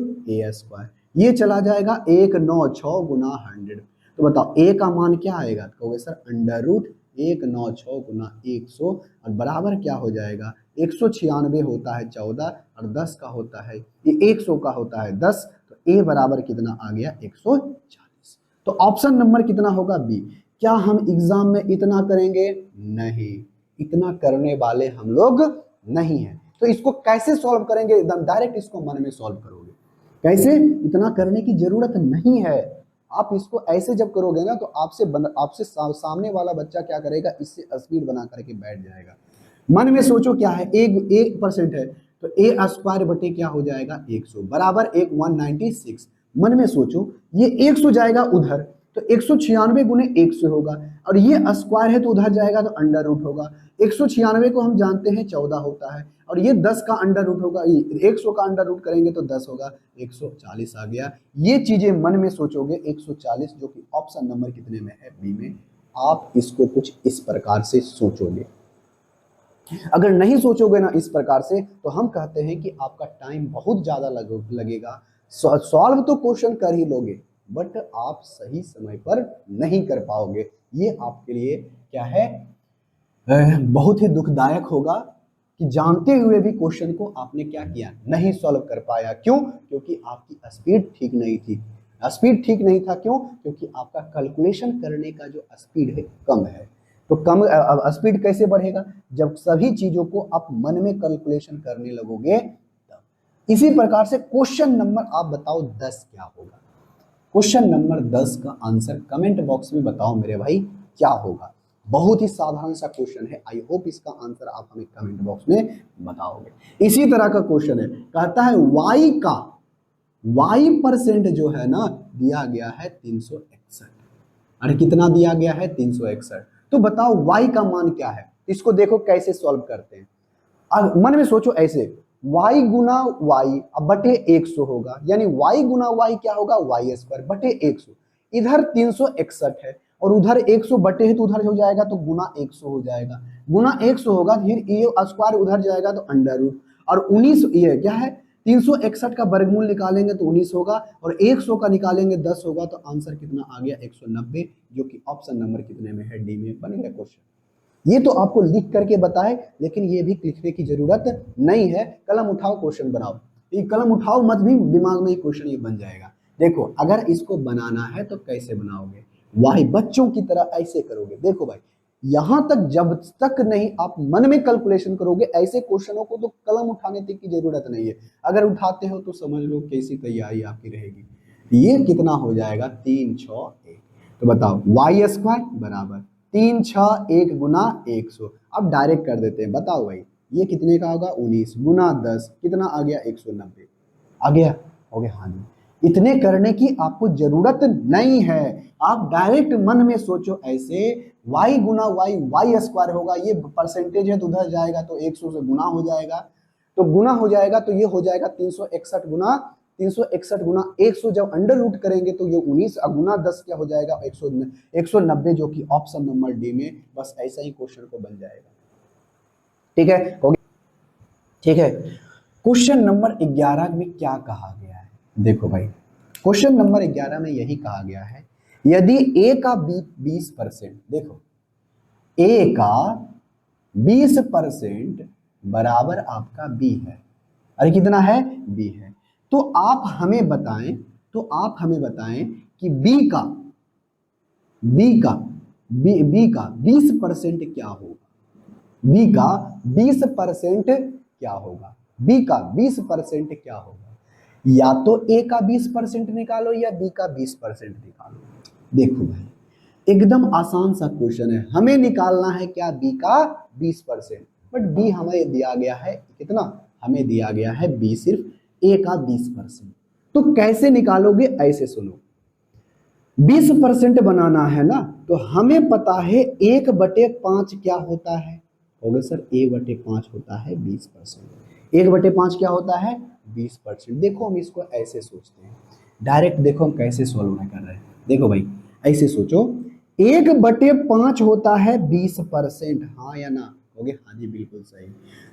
स्क्वायर, ये चला जाएगा 196 गुना 100। तो बताओ a का मान क्या आएगा, कहोगे सर अंडर रूट 196 गुना 100, और बराबर क्या हो जाएगा, 196 होता है 14 और 10 का होता है ये 100 का होता है 10, तो a बराबर कितना आ गया 140। तो ऑप्शन नंबर कितना होगा बी। क्या हम एग्जाम में इतना करेंगे, नहीं, इतना करने वाले हम लोग नहीं हैं। तो इसको कैसे सॉल्व करेंगे, एकदम डायरेक्ट इसको मन में सॉल्व करोगे, कैसे, इतना करने की जरूरत नहीं है। आप इसको ऐसे जब करोगे ना तो आपसे सामने वाला बच्चा क्या करेगा, इससे स्पीड बना करके बैठ जाएगा। मन में सोचो क्या है, एक परसेंट है तो a स्क्वायर बटे क्या हो जाएगा 100 बराबर 196। मन में सोचो ये 100 जाएगा उधर तो 196 गुने 100 होगा, और ये स्क्वायर है तो उधर जाएगा तो अंडर रूट होगा। 196 को हम जानते हैं 14 होता है, और ये 10 का अंडर रूट होगा, 100 का अंडर रूट करेंगे तो 10 होगा, 140 आ गया। ये चीजें मन में सोचोगे 140, जो कि ऑप्शन नंबर कितने में है, बी में। आप इसको कुछ इस प्रकार से सोचोगे, अगर नहीं सोचोगे ना इस प्रकार से तो हम कहते हैं कि आपका टाइम बहुत ज्यादा लगेगा। सॉल्व तो क्वेश्चन कर ही लोगे बट आप सही समय पर नहीं कर पाओगे। ये आपके लिए क्या है, बहुत ही दुखदायक होगा कि जानते हुए भी क्वेश्चन को आपने क्या किया, नहीं सॉल्व कर पाया। क्यों, क्योंकि आपकी स्पीड ठीक नहीं थी। स्पीड ठीक नहीं था क्यों, क्योंकि आपका कैलकुलेशन करने का जो स्पीड है कम है। तो कम स्पीड कैसे बढ़ेगा, जब सभी चीजों को आप मन में कैलकुलेशन करने लगोगे तब। इसी प्रकार से क्वेश्चन नंबर आप बताओ 10 क्या होगा। क्वेश्चन नंबर 10 का आंसर कमेंट बॉक्स में बताओ मेरे भाई क्या होगा। बहुत ही साधारण सा क्वेश्चन है, आई होप इसका आंसर आप हमें कमेंट बॉक्स में बताओगे। इसी तरह का क्वेश्चन है, कहता है y परसेंट जो है ना दिया गया है 361। अरे कितना दिया गया है 361। तो बताओ y का मान क्या है, इसको देखो कैसे सॉल्व करते हैं। अब मन में सोचो ऐसे, y गुना y अब बटे 100 होगा, यानी y गुना y क्या होगा y स्क्वायर बटे 100। इधर 361 है और उधर 100 बटे है तो उधर हो जाएगा तो गुना 100 हो जाएगा, गुना 100 होगा, फिर ये स्क्वायर उधर जाएगा तो अंडर रूट, और 19 ये क्या है 361 का वर्गमूल निकालेंगे तो 19 होगा, और 100 का निकालेंगे 10 होगा। तो आंसर कितना आ गया 190, जो कि ऑप्शन नंबर कितने में है, डी में बनेगा क्वेश्चन। ये तो आपको लिख करके बताए, लेकिन ये भी लिखने की जरूरत नहीं है, कलम उठाओ क्वेश्चन बनाओ। ये कलम उठाओ मत भी, दिमाग में ही क्वेश्चन ये बन जाएगा। देखो अगर इसको बनाना है तो कैसे बनाओगे, वाही बच्चों की तरह ऐसे करोगे। देखो भाई यहां तक जब तक नहीं आप मन में कैलकुलेशन करोगे ऐसे क्वेश्चनों को, तो कलम उठाने तक की जरूरत नहीं है। अगर उठाते हो तो समझ लो कैसी तैयारी आपकी रहेगी। ये कितना हो जाएगा 3 6 1। तो बताओ y स्क्वायर बराबर 3 6 1 गुना 100। अब डायरेक्ट कर देते हैं, बताओ भाई ये कितने का होगा 19 गुना 10 कितना आ गया 190 आ गया, हो गया। हाँ जी, इतने करने की आपको जरूरत नहीं है, आप डायरेक्ट मन में सोचो ऐसे, y गुना y स्क्वायर होगा, ये परसेंटेज है तो उधर जाएगा तो 100 से गुना हो जाएगा, तो गुना हो जाएगा तो ये हो जाएगा 361 गुना 100 जब अंडर रूट करेंगे तो ये 19 गुना 10 क्या हो जाएगा 190, जो कि ऑप्शन नंबर डी में बस ऐसा ही क्वेश्चन को बन जाएगा। ठीक है, हो गया। ठीक है, क्वेश्चन नंबर 11 में क्या कहा गया है, देखो भाई क्वेश्चन नंबर 11 में यही कहा गया है, यदि a का 20%, देखो a का 20% बराबर आपका b है, अरे कितना है b है, तो आप हमें बताएं कि b का 20% क्या होगा, b का 20% क्या होगा, b का 20% क्या होगा। या तो a का 20% निकालो या b का 20% निकालो। देखो भाई एकदम आसान सा क्वेश्चन है, हमें निकालना है क्या b का 20%, बट b हमें दिया गया है कितना, हमें दिया गया है b सिर्फ a का 20%। तो कैसे निकालोगे, ऐसे सुनो, 20% बनाना है ना, तो हमें पता है 1/5 क्या होता है, कहोगे सर 1/5 होता है 20%। 1/5 क्या होता है 20%। देखो हम इसको ऐसे सोचते हैं, डायरेक्ट देखो हम कैसे सॉल्व में कर रहे हैं। देखो भाई ऐसे सोचो, 1/5 होता है 20%, हाँ या ना, कहोगे हाँ जी बिल्कुल सही।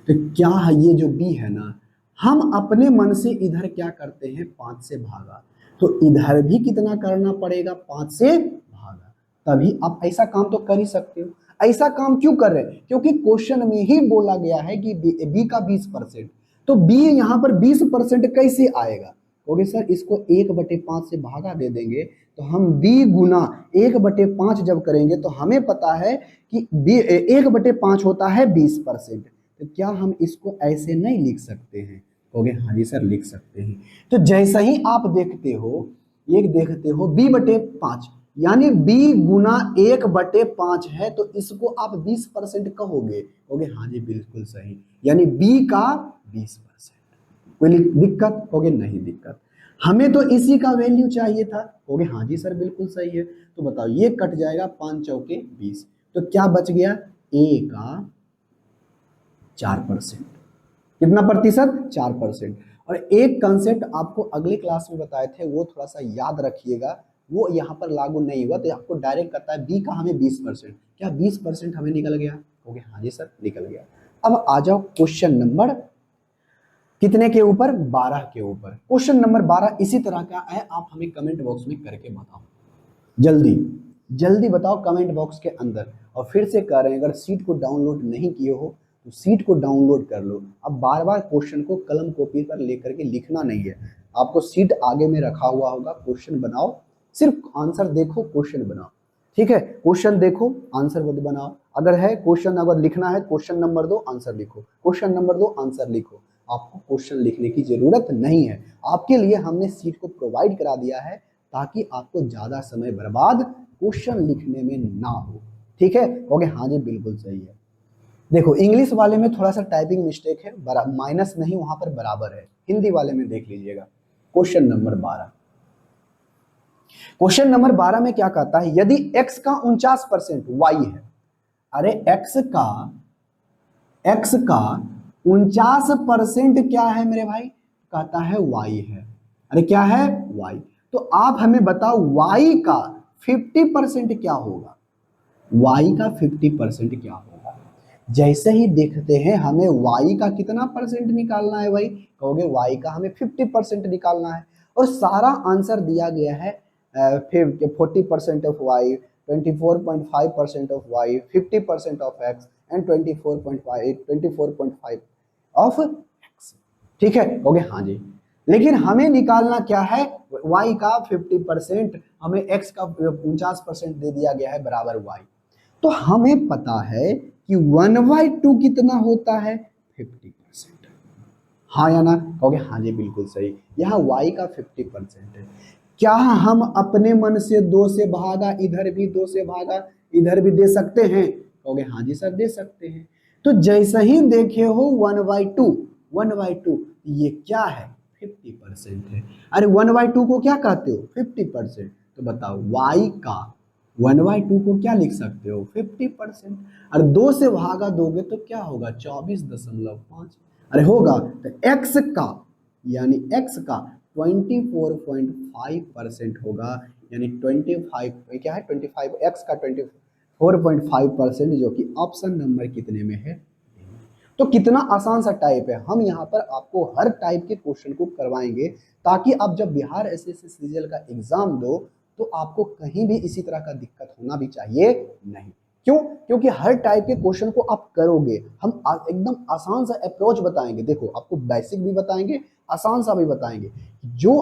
तो क्या ये जो बी है ना, हम अपने मन से इधर क्या करते हैं 5 से भागा, तो इधर भी कितना करना पड़ेगा 5 से भागा, तभी आप ऐसा काम तो कर ही सकते हो। ऐसा काम क्यों कर रहे हैं, क्योंकि क्वेश्चन में ही बोला गया है कि बी का 20%, तो बी यहाँ पर 20% कैसे आएगा, कहोगे सर इसको 1/5 से भागा दे देंगे, तो हम बी गुना 1/5 जब करेंगे तो हमें पता है कि बी 1/5 होता है 20%। तो क्या हम इसको ऐसे नहीं लिख सकते हैं, कहोगे हाँ जी सर लिख सकते हैं। तो जैसे ही आप देखते हो, एक देखते हो b/5 यानी b गुना 1/5 है, तो इसको आप 20% कहोगे, कहोगे हाँ जी बिल्कुल सही, यानी b का 20%। कोई दिक्कत, कहोगे नहीं दिक्कत, हमें तो इसी का वैल्यू चाहिए था, कहोगे हाँ जी सर बिल्कुल सही है। तो बताओ ये कट जाएगा 5 चौके 20, तो क्या बच गया a का 4%। कितना प्रतिशत 4%। और एक कंसेप्ट आपको अगले क्लास में बताए थे, वो थोड़ा सा याद रखिएगा, वो यहाँ पर लागू नहीं हुआ, तो आपको डायरेक्ट करता है बी का हमें 20%, क्या 20% हमें निकल गया, ओके हाँ जी सर निकल गया। अब आ जाओ क्वेश्चन नंबर कितने के ऊपर, 12 के ऊपर। क्वेश्चन नंबर 12 इसी तरह का है, आप हमें कमेंट बॉक्स में करके बताओ, जल्दी जल्दी बताओ कमेंट बॉक्स के अंदर। और फिर से कह रहे हैं, अगर सीट को डाउनलोड नहीं किए हो तो सीट को डाउनलोड कर लो। अब बार बार क्वेश्चन को कलम कॉपी पर लेकर के लिखना नहीं है, आपको सीट आगे में रखा हुआ होगा, क्वेश्चन बनाओ, सिर्फ आंसर देखो क्वेश्चन बनाओ, ठीक है, क्वेश्चन देखो आंसर बनाओ। अगर है क्वेश्चन, अगर लिखना है क्वेश्चन नंबर 2 आंसर लिखो, क्वेश्चन नंबर 2 आंसर लिखो, आपको क्वेश्चन लिखने की जरूरत नहीं है। आपके लिए हमने सीट को प्रोवाइड करा दिया है ताकि आपको ज्यादा समय बर्बाद क्वेश्चन लिखने में ना हो, ठीक है, ओके हाँ जी बिल्कुल सही है। देखो इंग्लिश वाले में थोड़ा सा टाइपिंग मिस्टेक है, माइनस नहीं वहां पर बराबर है, हिंदी वाले में देख लीजिएगा। क्वेश्चन नंबर 12, क्वेश्चन नंबर 12 में क्या कहता है, यदि x का 49% y है, अरे x का 49% क्या है मेरे भाई, कहता है y है, अरे क्या है y, तो आप हमें बताओ y का 50% क्या होगा, y का 50% क्या होगा। जैसे ही देखते हैं हमें y का कितना परसेंट निकालना है भाई, कहोगे y का हमें 50% निकालना है, और सारा आंसर दिया गया है 40% of y, 24.5% of y, 50% of x and 24.5 of x, ठीक है, कहोगे हाँ जी। लेकिन हमें निकालना क्या है, y का 50%, हमें x का 49% दे दिया गया है बराबर y, तो हमें पता है कि 1/2 कितना होता है 50%, हाँ या ना, कहोगे हाँ जी बिल्कुल सही, यहाँ y का 50% है। क्या हम अपने मन से 2 से भागा इधर भी 2 से भागा इधर भी दे सकते हैं, कहोगे हाँ जी सर दे सकते हैं। तो जैसे ही देखे हो 1/2 ये क्या है 50% है। अरे 1/2 को क्या कहते हो 50%, तो बताओ y का 1/2 को क्या लिख सकते हो 50%, और 2 से भागा दोगे तो क्या होगा 24.5, अरे होगा, तो x का यानी x का 24.5% होगा, यानी 25 क्या है 25, x का 24.5%, जो कि ऑप्शन नंबर कितने में है। तो कितना आसान सा टाइप है, हम यहाँ पर आपको हर टाइप के क्वेश्चन को करवाएंगे ताकि आप जब बिहार एसएससी सीजीएल का एग्जाम दो तो आपको कहीं भी इसी तरह का दिक्कत होना भी चाहिए नहीं। क्यों, क्योंकि हर टाइप के क्वेश्चन को आप करोगे, हम एकदम आसान सा अप्रोच बताएंगे, देखो आपको बेसिक भी बताएंगे आसान सा भी बताएंगे, जो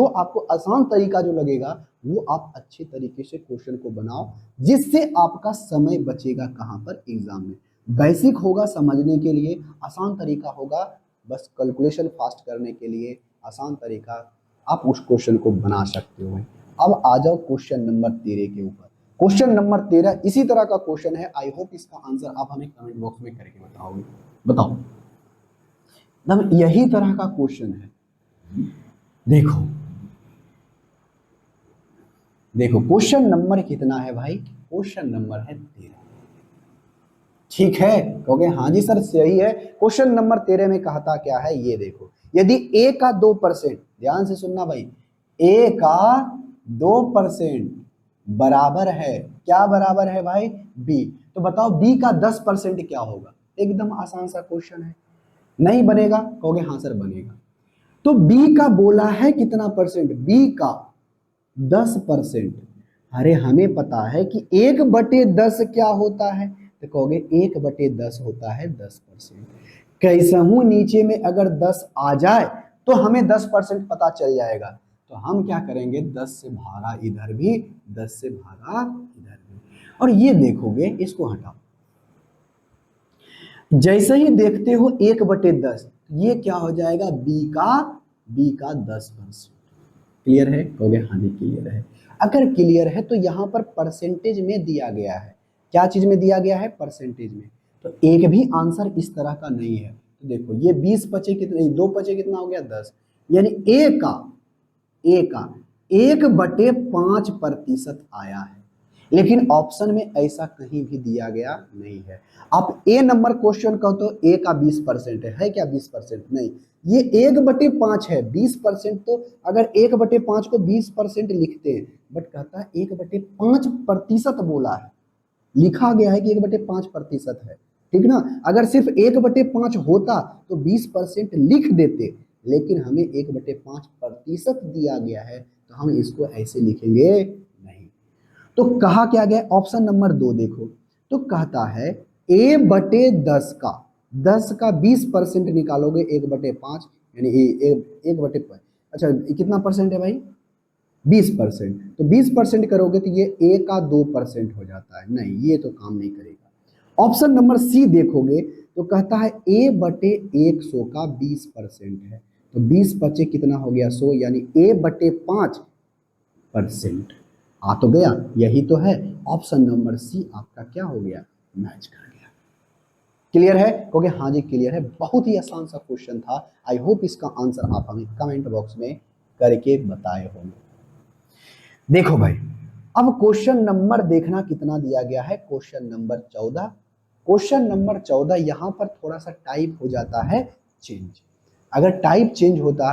आपको आसान तरीका जो लगेगा वो आप अच्छे तरीके से क्वेश्चन को बनाओ, जिससे आपका समय बचेगा कहाँ पर एग्जाम में। बेसिक होगा समझने के लिए, आसान तरीका होगा बस कैलकुलेशन फास्ट करने के लिए, आसान तरीका आप उस क्वेश्चन को बना सकते हो। अब आ जाओ क्वेश्चन नंबर 13 के ऊपर। क्वेश्चन नंबर 13 इसी तरह का क्वेश्चन है, आई होप इसका आंसर आप हमें कमेंट बॉक्स में करके बताओगे, बताओ मतलब यही तरह का क्वेश्चन है। देखो देखो क्वेश्चन नंबर कितना है भाई, क्वेश्चन नंबर है 13। ठीक है, कहोगे हाँ जी सर सही है। क्वेश्चन नंबर 13 में कहता क्या है, ये देखो, यदि ए का 2%, ध्यान से सुनना भाई, ए का 2% बराबर है, क्या बराबर है भाई, बी, तो बताओ बी का 10% क्या होगा। एकदम आसान सा क्वेश्चन है, नहीं बनेगा, कहोगे हाँ सर बनेगा। तो बी का बोला है कितना परसेंट, बी का 10%। अरे हमें पता है कि 1/10 क्या होता है, तो कहोगे 1/10 होता है 10%। कैसे हूं नीचे में अगर 10 आ जाए तो हमें 10% पता चल जाएगा, तो हम क्या करेंगे, 10 से भागा इधर भी, 10 से भागा इधर भी, और ये देखोगे, इसको हटाओ, जैसे ही देखते हो 1/10, ये क्या हो जाएगा, बी का 10%। क्लियर है, कहोगे हाँ जी क्लियर है। अगर क्लियर है तो यहाँ पर परसेंटेज में दिया गया है, क्या चीज में दिया गया है, परसेंटेज में, तो एक भी आंसर इस तरह का नहीं है। तो देखो ये 20 बचे कितने, 2 बचे कितना हो गया, 10, यानी ए का 1/5% आया है, लेकिन ऑप्शन में ऐसा कहीं भी दिया गया नहीं है। आप ए नंबर क्वेश्चन कहो तो ए का 20% है क्या, 20% नहीं, ये 1/5 है, 20%, तो अगर 1/5 को 20% लिखते हैं, बट कहता है 1/5% बोला है, लिखा गया है कि 1/5% है, ठीक ना। अगर सिर्फ 1/5 होता तो 20% लिख देते, लेकिन हमें 1/5% दिया गया है, तो हम इसको ऐसे लिखेंगे नहीं। तो कहा क्या गया, ऑप्शन नंबर 2 देखो, तो कहता है a/10 का, 10 का 20% निकालोगे 1/5, यानी 1/5, अच्छा कितना परसेंट है भाई, 20%, तो 20% करोगे तो ये ए का 2% हो जाता है, नहीं ये तो काम नहीं करेगा। ऑप्शन नंबर सी देखोगे तो कहता है a/100 का 20% है, तो 20 बचे कितना हो गया 100, यानी a/5%। आ तो गया, यही तो है, ऑप्शन नंबर सी आपका क्या हो गया, मैच कर गया। क्लियर है, क्योंकि हाँ जी क्लियर है, बहुत ही आसान सा क्वेश्चन था। आई होप इसका आंसर आप हमें कमेंट बॉक्स में करके बताए होंगे। देखो भाई, अब क्वेश्चन नंबर देखना कितना दिया गया है, क्वेश्चन नंबर 14। क्वेश्चन नंबर 14 यहां पर थोड़ा सा टाइप हो जाता है चेंज। अगर टाइप चेंज होता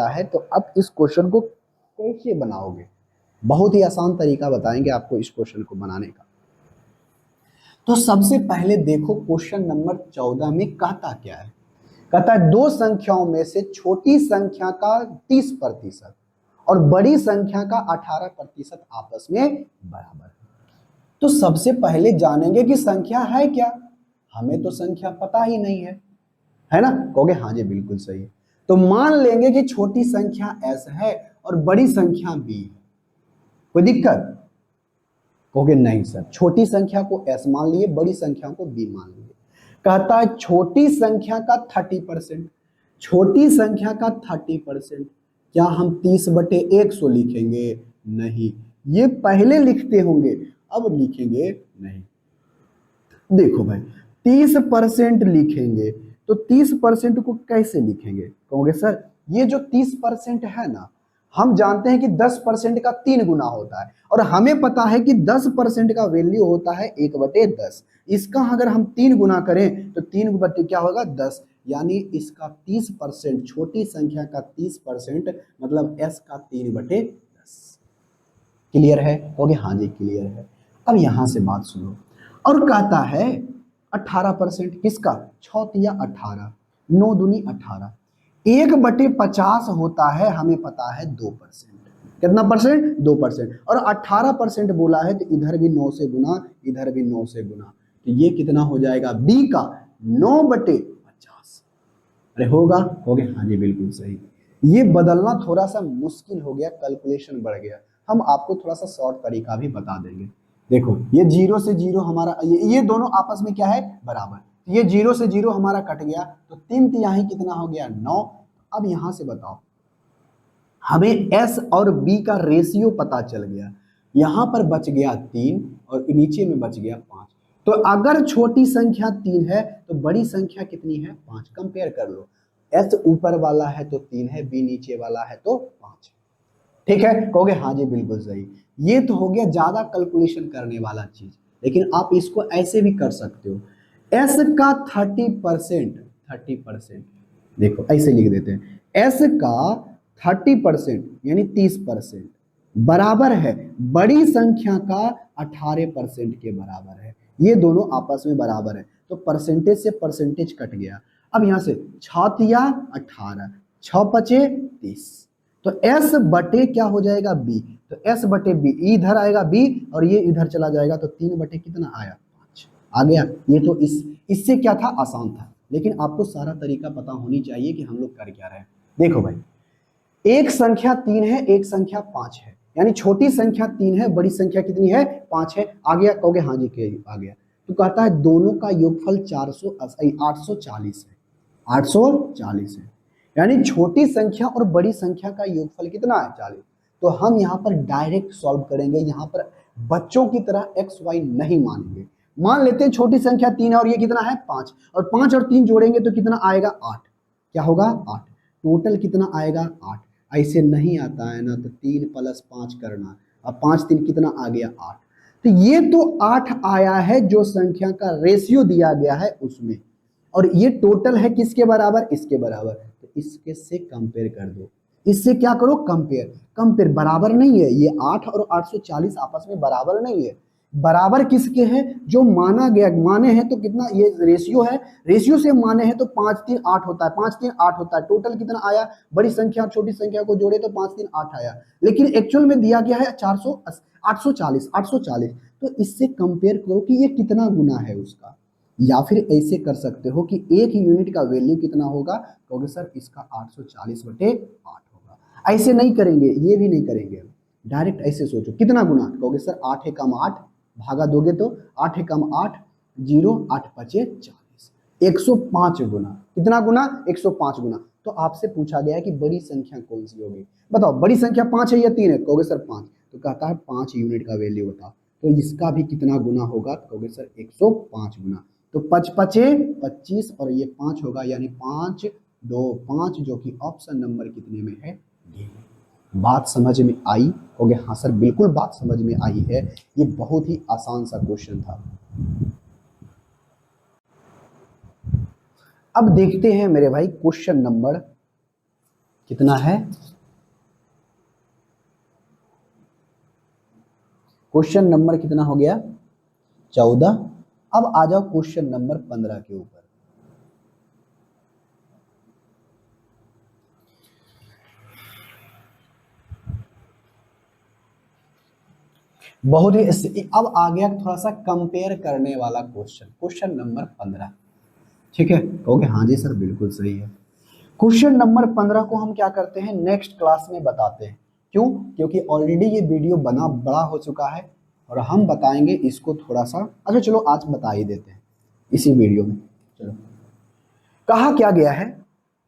है तो अब इस क्वेश्चन को कैसे बनाओगे, बहुत ही आसान तरीका बताएंगे आपको इस क्वेश्चन को बनाने का। तो सबसे पहले देखो क्वेश्चन नंबर 14 में कहता क्या है, कहता है दो संख्याओं में से छोटी संख्या का 30% और बड़ी संख्या का 18% आपस में बराबर है। तो सबसे पहले जानेंगे कि संख्या है क्या, हमें तो संख्या पता ही नहीं है ना, कहोगे हाँ जी बिल्कुल सही है। तो मान लेंगे कि छोटी संख्या s है और बड़ी संख्या b है, कोई दिक्कत, कहोगे नहीं सर, छोटी संख्या को s मान लिए, बड़ी संख्या को b मान लिए। कहता है छोटी संख्या का 30%, छोटी संख्या का 30%, क्या हम 30/100 लिखेंगे, नहीं, ये पहले लिखते होंगे, अब लिखेंगे नहीं। देखो भाई 30% लिखेंगे, तो 30% को कैसे लिखेंगे, कहोगे सर ये जो 30% है ना, हम जानते हैं कि 10% का 3 गुना होता है, और हमें पता है कि 10% का वैल्यू होता है 1/10। इसका अगर हम 3 गुना करें तो 3 बटे क्या होगा 10, यानी इसका 30%, छोटी संख्या का 30% मतलब s का 3/10। क्लियर है, कहोगे हाँ जी क्लियर है। अब यहां से बात सुनो, और कहता है 18%, किसका, 6×18, 9×2=18, 1/50 होता है, हमें पता है 2%, कितना परसेंट, 2%, और 18% बोला है, तो इधर भी 9 से गुना, इधर भी 9 से गुना, तो ये कितना हो जाएगा, बी का 9/50। अरे होगा, हो गया, हाँ जी बिल्कुल सही। ये बदलना थोड़ा सा मुश्किल हो गया, कैलकुलेशन बढ़ गया, हम आपको थोड़ा सा शॉर्ट तरीका भी बता देंगे। देखो ये 0 से 0 हमारा, ये दोनों आपस में क्या है, बराबर, ये 0 से 0 हमारा कट गया, तो 3 कितना हो गया 9। अब यहां से बताओ, हमें s और b का रेशियो पता चल गया, यहां पर बच गया 3 और नीचे में बच गया 5। तो अगर छोटी संख्या 3 है तो बड़ी संख्या कितनी है, 5। कंपेयर कर लो, s ऊपर वाला है तो 3 है, b नीचे वाला है तो 5। ठीक है, कहोगे हाँ जी बिल्कुल सही। ये तो हो गया ज्यादा कैलकुलेशन करने वाला चीज, लेकिन आप इसको ऐसे भी कर सकते हो, एस का 30%, 30%, देखो ऐसे लिख देते हैं, एस का 30% यानी 30% बराबर है बड़ी संख्या का 18% के बराबर है। ये दोनों आपस में बराबर है, तो परसेंटेज से परसेंटेज कट गया। अब यहां से 6 18, 6 पचे 30, तो एस बटे क्या हो जाएगा बी, तो एस बटे बी, इधर आएगा बी और ये इधर चला जाएगा, तो 3 बटे कितना आया 5 आ गया। ये तो इससे क्या था, आसान था, लेकिन आपको सारा तरीका पता होनी चाहिए कि हम लोग कर क्या रहे हैं। देखो भाई, एक संख्या 3 है, एक संख्या 5 है, यानी छोटी संख्या 3 है, बड़ी संख्या कितनी है 5 है। आ गया, कहोगे हाँ जी के आ गया। तो कहता है दोनों का योगफल 840 है, 840 है, यानी छोटी संख्या और बड़ी संख्या का योगफल कितना है 40। तो हम यहाँ पर डायरेक्ट सॉल्व करेंगे, यहाँ पर बच्चों की तरह एक्स वाई नहीं मानेंगे। मान लेते हैं छोटी संख्या 3 है और ये कितना है 5, और 5 और 3 जोड़ेंगे तो कितना आएगा 8, क्या होगा 8, टोटल कितना आएगा 8। ऐसे नहीं आता है ना, तो 3 + 5 करना, अब 5 3 कितना आ गया 8। तो ये तो 8 आया है जो संख्या का रेशियो दिया गया है उसमें, और ये टोटल है किसके बराबर, इसके बराबर। तो इसके से कंपेयर कर दो, इससे क्या करो कंपेयर, कंपेयर बराबर नहीं है, ये 8 और 840 आपस में बराबर नहीं है। बराबर किसके हैं, जो माना गया, माने हैं तो कितना, ये रेशियो है, रेशियो से माने हैं तो 5 3 8 होता है, 5 3 8 होता है, टोटल कितना आया, बड़ी संख्या और छोटी संख्या को जोड़े तो 5 3 8 आया, लेकिन एक्चुअल में दिया गया है 840 840। तो इससे कंपेयर करो कि ये कितना गुना है उसका। या फिर ऐसे कर सकते हो कि एक यूनिट का वैल्यू कितना होगा, कहोगे सर इसका 840/8 होगा। ऐसे नहीं करेंगे, ये भी नहीं करेंगे, डायरेक्ट ऐसे सोचो कितना गुना, कहोगे सर 8 एकम 8 भागा दोगे तो 8 एकम 8 0 8 पचे 40, 105 गुना। कितना गुना, 105 गुना। तो आपसे पूछा गया है कि बड़ी संख्या कौन सी होगी, बताओ बड़ी संख्या 5 है या 3 है, कहोगे सर 5, तो कहता है 5 यूनिट का वैल्यू बताओ, तो इसका भी कितना गुना होगा, तो कहोगे सर 105 गुना। तो 5 पचे 25 और ये 5 होगा, यानी 5 2 5, जो कि ऑप्शन नंबर कितने में है, डी। बात समझ में आई, हो गया हाँ सर बिल्कुल बात समझ में आई है, ये बहुत ही आसान सा क्वेश्चन था। अब देखते हैं मेरे भाई क्वेश्चन नंबर कितना है, क्वेश्चन नंबर कितना हो गया 14। अब आ जाओ क्वेश्चन नंबर 15 के ऊपर। बहुत ही, अब आ गया थोड़ा सा कंपेयर करने वाला क्वेश्चन, क्वेश्चन नंबर 15, ठीक है, कहोगे हाँ जी सर बिल्कुल सही है। क्वेश्चन नंबर 15 को हम क्या करते हैं, नेक्स्ट क्लास में बताते हैं। क्यों, क्योंकि ऑलरेडी ये वीडियो बना बड़ा हो चुका है और हम बताएंगे इसको थोड़ा सा, अच्छा चलो आज बता ही देते हैं इसी वीडियो में। चलो, कहा क्या गया है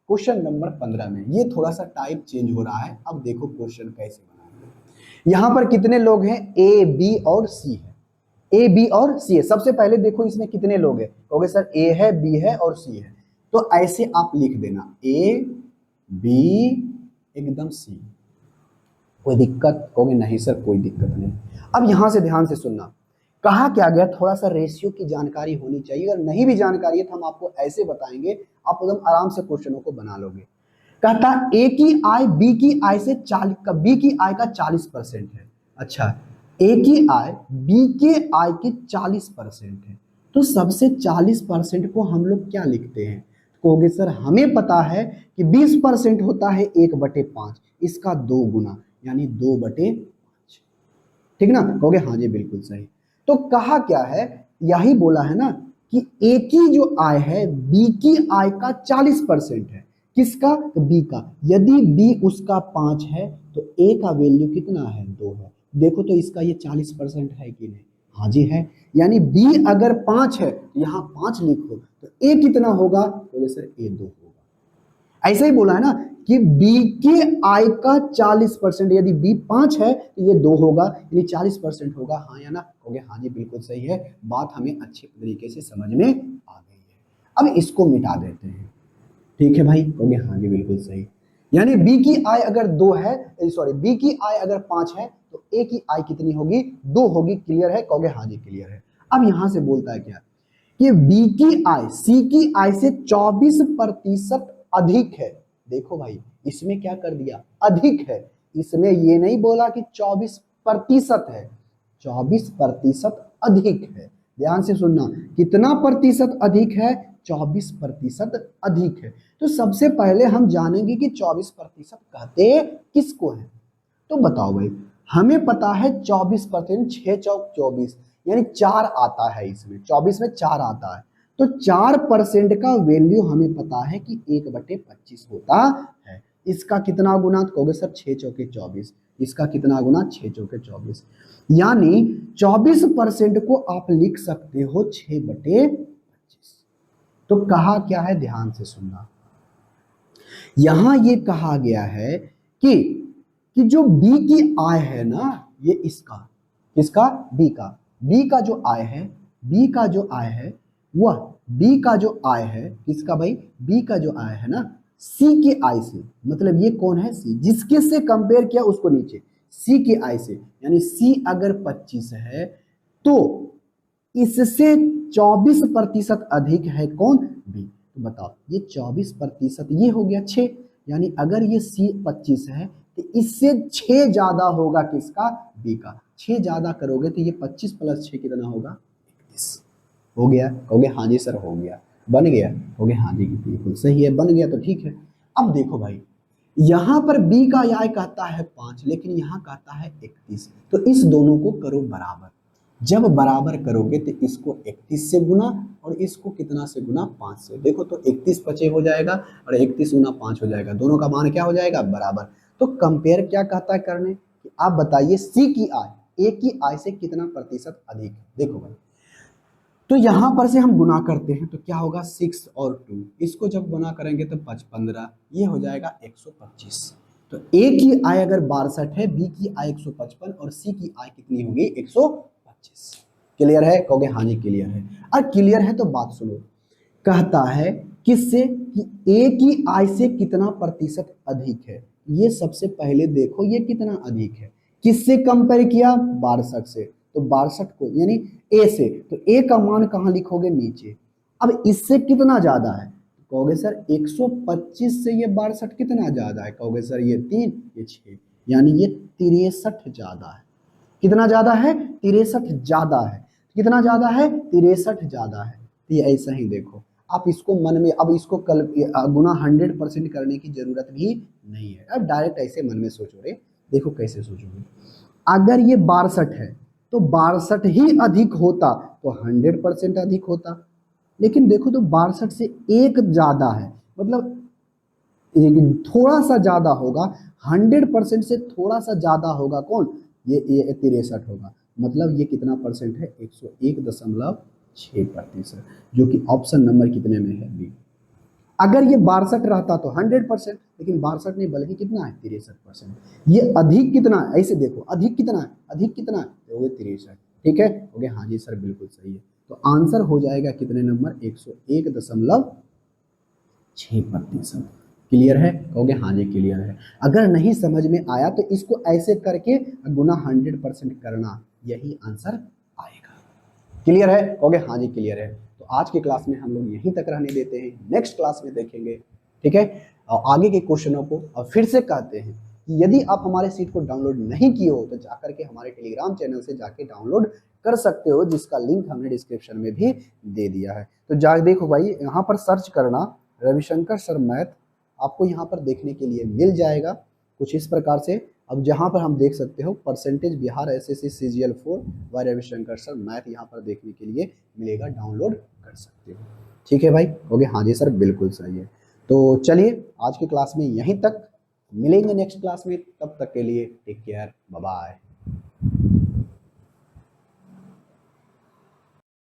क्वेश्चन नंबर 15 में, ये थोड़ा सा टाइप चेंज हो रहा है। अब देखो क्वेश्चन कैसे बनाएंगे। यहां पर कितने लोग हैं, ए बी और सी है, ए बी और सी है। सबसे पहले देखो इसमें कितने लोग हैं, कहोगे सर ए है बी है और सी है, तो ऐसे आप लिख देना ए बी एकदम सी। कोई दिक्कत, कहोगे नहीं सर कोई दिक्कत नहीं। अब यहां से ध्यान से सुनना, कहा क्या गया, थोड़ा सा रेशियो की जानकारी होनी चाहिए, अगर नहीं भी जानकारी है तो हम आपको ऐसे बताएंगे, आप एकदम आराम से क्वेश्चनों को बना लोगे। कहता ए की आय बी की आय से 40, बी की आय का 40% है। अच्छा, ए की आय बी के आय की 40% है, तो सबसे 40% को हम लोग क्या लिखते हैं, कहोगे सर हमें पता है कि 20% होता है 1/5, इसका 2 गुना यानी 2/5, ठीक ना, कहोगे हाँ जी बिल्कुल सही। तो कहा क्या है, यही बोला है ना कि ए की जो आय है बी की आय का 40% है, किसका, तो बी का। यदि बी उसका 5 है तो ए का वैल्यू कितना है 2 है, देखो तो इसका ये 40% है कि नहीं, हाँ जी है। यानी बी अगर 5 है तो यहाँ 5 लिखो, तो ए कितना होगा, तो सर ए 2 होगा। ऐसा ही बोला है ना कि बी के आय का 40%, यदि बी 5 है तो ये 2 होगा, यानी 40% होगा, हाँ या ना, कहोगे हाँ जी बिल्कुल सही है, बात हमें अच्छे तरीके से समझ में आ गई है। अब इसको मिटा देते हैं, ठीक है भाई, कहोगे हाँ जी बिल्कुल सही। यानी बी की आय अगर 2 है, सॉरी बी की आय अगर 5 है तो ए की आय कितनी होगी, 2 होगी, क्लियर है, कहोगे हाँ जी क्लियर है। अब यहां से बोलता है क्या, कि बी की आय सी की आय से 24% अधिक है। देखो भाई इसमें क्या कर दिया, अधिक है। इसमें ये नहीं बोला कि 24% है, 24% अधिक है। ध्यान से सुनना, कितना प्रतिशत अधिक है, 24% अधिक है। तो सबसे पहले हम जानेंगे कि 24% कहते किसको है। तो बताओ भाई, हमें पता है 24%, 6 चौक 24, यानी 4 आता है इसमें, 24 में 4 आता है। तो 4% का वैल्यू हमें पता है कि 1/25 होता है। इसका कितना गुना, तो कहोगे सर 6 चौके 24, इसका कितना गुना, 6 चौके 24, यानी 24% को आप लिख सकते हो 6/25। तो कहा क्या है, ध्यान से सुनना, यहां ये कहा गया है कि जो बी की आय है ना, ये इसका, किसका, बी का जो आय है, बी का जो आय है वह, बी का जो आय है किसका भाई, बी का जो आय है ना सी की आय से, मतलब ये कौन है, सी, जिसके से कंपेयर किया उसको नीचे, सी की आय से, यानी सी अगर 25 है तो इससे 24% अधिक है कौन, बी। तो बताओ ये 24%, ये हो गया 6, यानी अगर ये सी 25 है तो इससे 6 ज्यादा होगा किसका, बी का। 6 ज्यादा करोगे तो ये 25 + 6 कितना होगा, 31। हो गया, हो गया, हाँ जी सर हो गया, बन गया, हो गया, हाँ जी बिल्कुल सही है, बन गया तो ठीक है। अब देखो भाई, यहां पर बी का आय कहता है 5, लेकिन यहां कहता है 31, तो इस दोनों को करो बराबर। जब बराबर करोगे तो इसको 31 से गुना और इसको कितना से गुना, 5 से। देखो तो 31 25 हो जाएगा और 31 गुना 5 हो जाएगा, दोनों का मान क्या हो जाएगा, बराबर। तो कंपेयर क्या कहता है करने, कि आप बताइए सी की आय ए की आय से कितना प्रतिशत अधिक है। देखो भाई, तो यहां पर से हम गुना करते हैं तो क्या होगा, 6 और 2, इसको जब गुना करेंगे तो 15, ये हो जाएगा 125। तो ए की आय अगर 62 है, बी की आय 155 और सी की आय कितनी होगी, 125। क्लियर है, कहोगे हाँ जी क्लियर है। अब क्लियर है तो बात सुनो, कहता है किससे, कि ए की आय से कितना प्रतिशत अधिक है। ये सबसे पहले देखो ये कितना अधिक है, किससे कंपेयर किया, 62 से। तो 62 को यानी ए से, तो ए का मान कहां लिखोगे, नीचे। अब इससे कितना ज्यादा है, कहोगे सर 125 से ये 62 कितना ज्यादा है, कहोगे सर ये 3, ये 6, यानी ये 63 ज्यादा है। कितना ज्यादा है, 63 ज्यादा है। कितना ज्यादा है, 63 ज्यादा है। तो ये ऐसा ही देखो, आप इसको मन में, अब इसको कल गुना 100% करने की जरूरत भी नहीं है। अब डायरेक्ट ऐसे मन में सोचो रे, देखो कैसे सोचोगे, अगर ये 62 है तो 62 ही अधिक होता तो 100% अधिक होता, लेकिन देखो तो 62 से एक ज्यादा है, मतलब थोड़ा सा ज्यादा होगा, 100% से थोड़ा सा ज्यादा होगा कौन, ये 63 होगा, मतलब ये कितना परसेंट है, 101.6%, जो कि ऑप्शन नंबर कितने में है, बी। अगर ये 62 रहता तो 100%, लेकिन 62 नहीं बल्कि कितना है, 63%। ये अधिक कितना है, ऐसे देखो अधिक कितना है, अधिक कितना है, हो गए 63। ठीक है, हो गया, हाँ जी सर बिल्कुल सही है। तो आंसर हो जाएगा कितने नंबर, 101.6%। क्लियर है, कहोगे हाँ जी क्लियर है। अगर नहीं समझ में आया तो इसको ऐसे करके गुना 100% करना, यही आंसर आएगा। क्लियर है, कहोगे हाँ जी क्लियर है। तो आज की क्लास में हम लोग यहीं तक रहने देते हैं, नेक्स्ट क्लास में देखेंगे। ठीक है, और आगे के क्वेश्चनों को। और फिर से कहते हैं कि यदि आप हमारे सीट को डाउनलोड नहीं किए हो तो जाकर के हमारे टेलीग्राम चैनल से जाके डाउनलोड कर सकते हो, जिसका लिंक हमने डिस्क्रिप्शन में भी दे दिया है। तो जा देखो भाई, यहाँ पर सर्च करना रविशंकर सर मैथ, आपको यहाँ पर देखने के लिए मिल जाएगा कुछ इस प्रकार से। अब जहाँ पर हम देख सकते हो परसेंटेज बिहार एसएससी CGL 4 व रविशंकर सर मैथ, यहाँ पर देखने के लिए मिलेगा, डाउनलोड कर सकते हो। ठीक है भाई, हो गया, हाँ जी सर बिल्कुल सही है। तो चलिए आज की क्लास में यहीं तक, मिलेंगे नेक्स्ट क्लास में, तब तक के लिए टेक केयर, बाय बाय।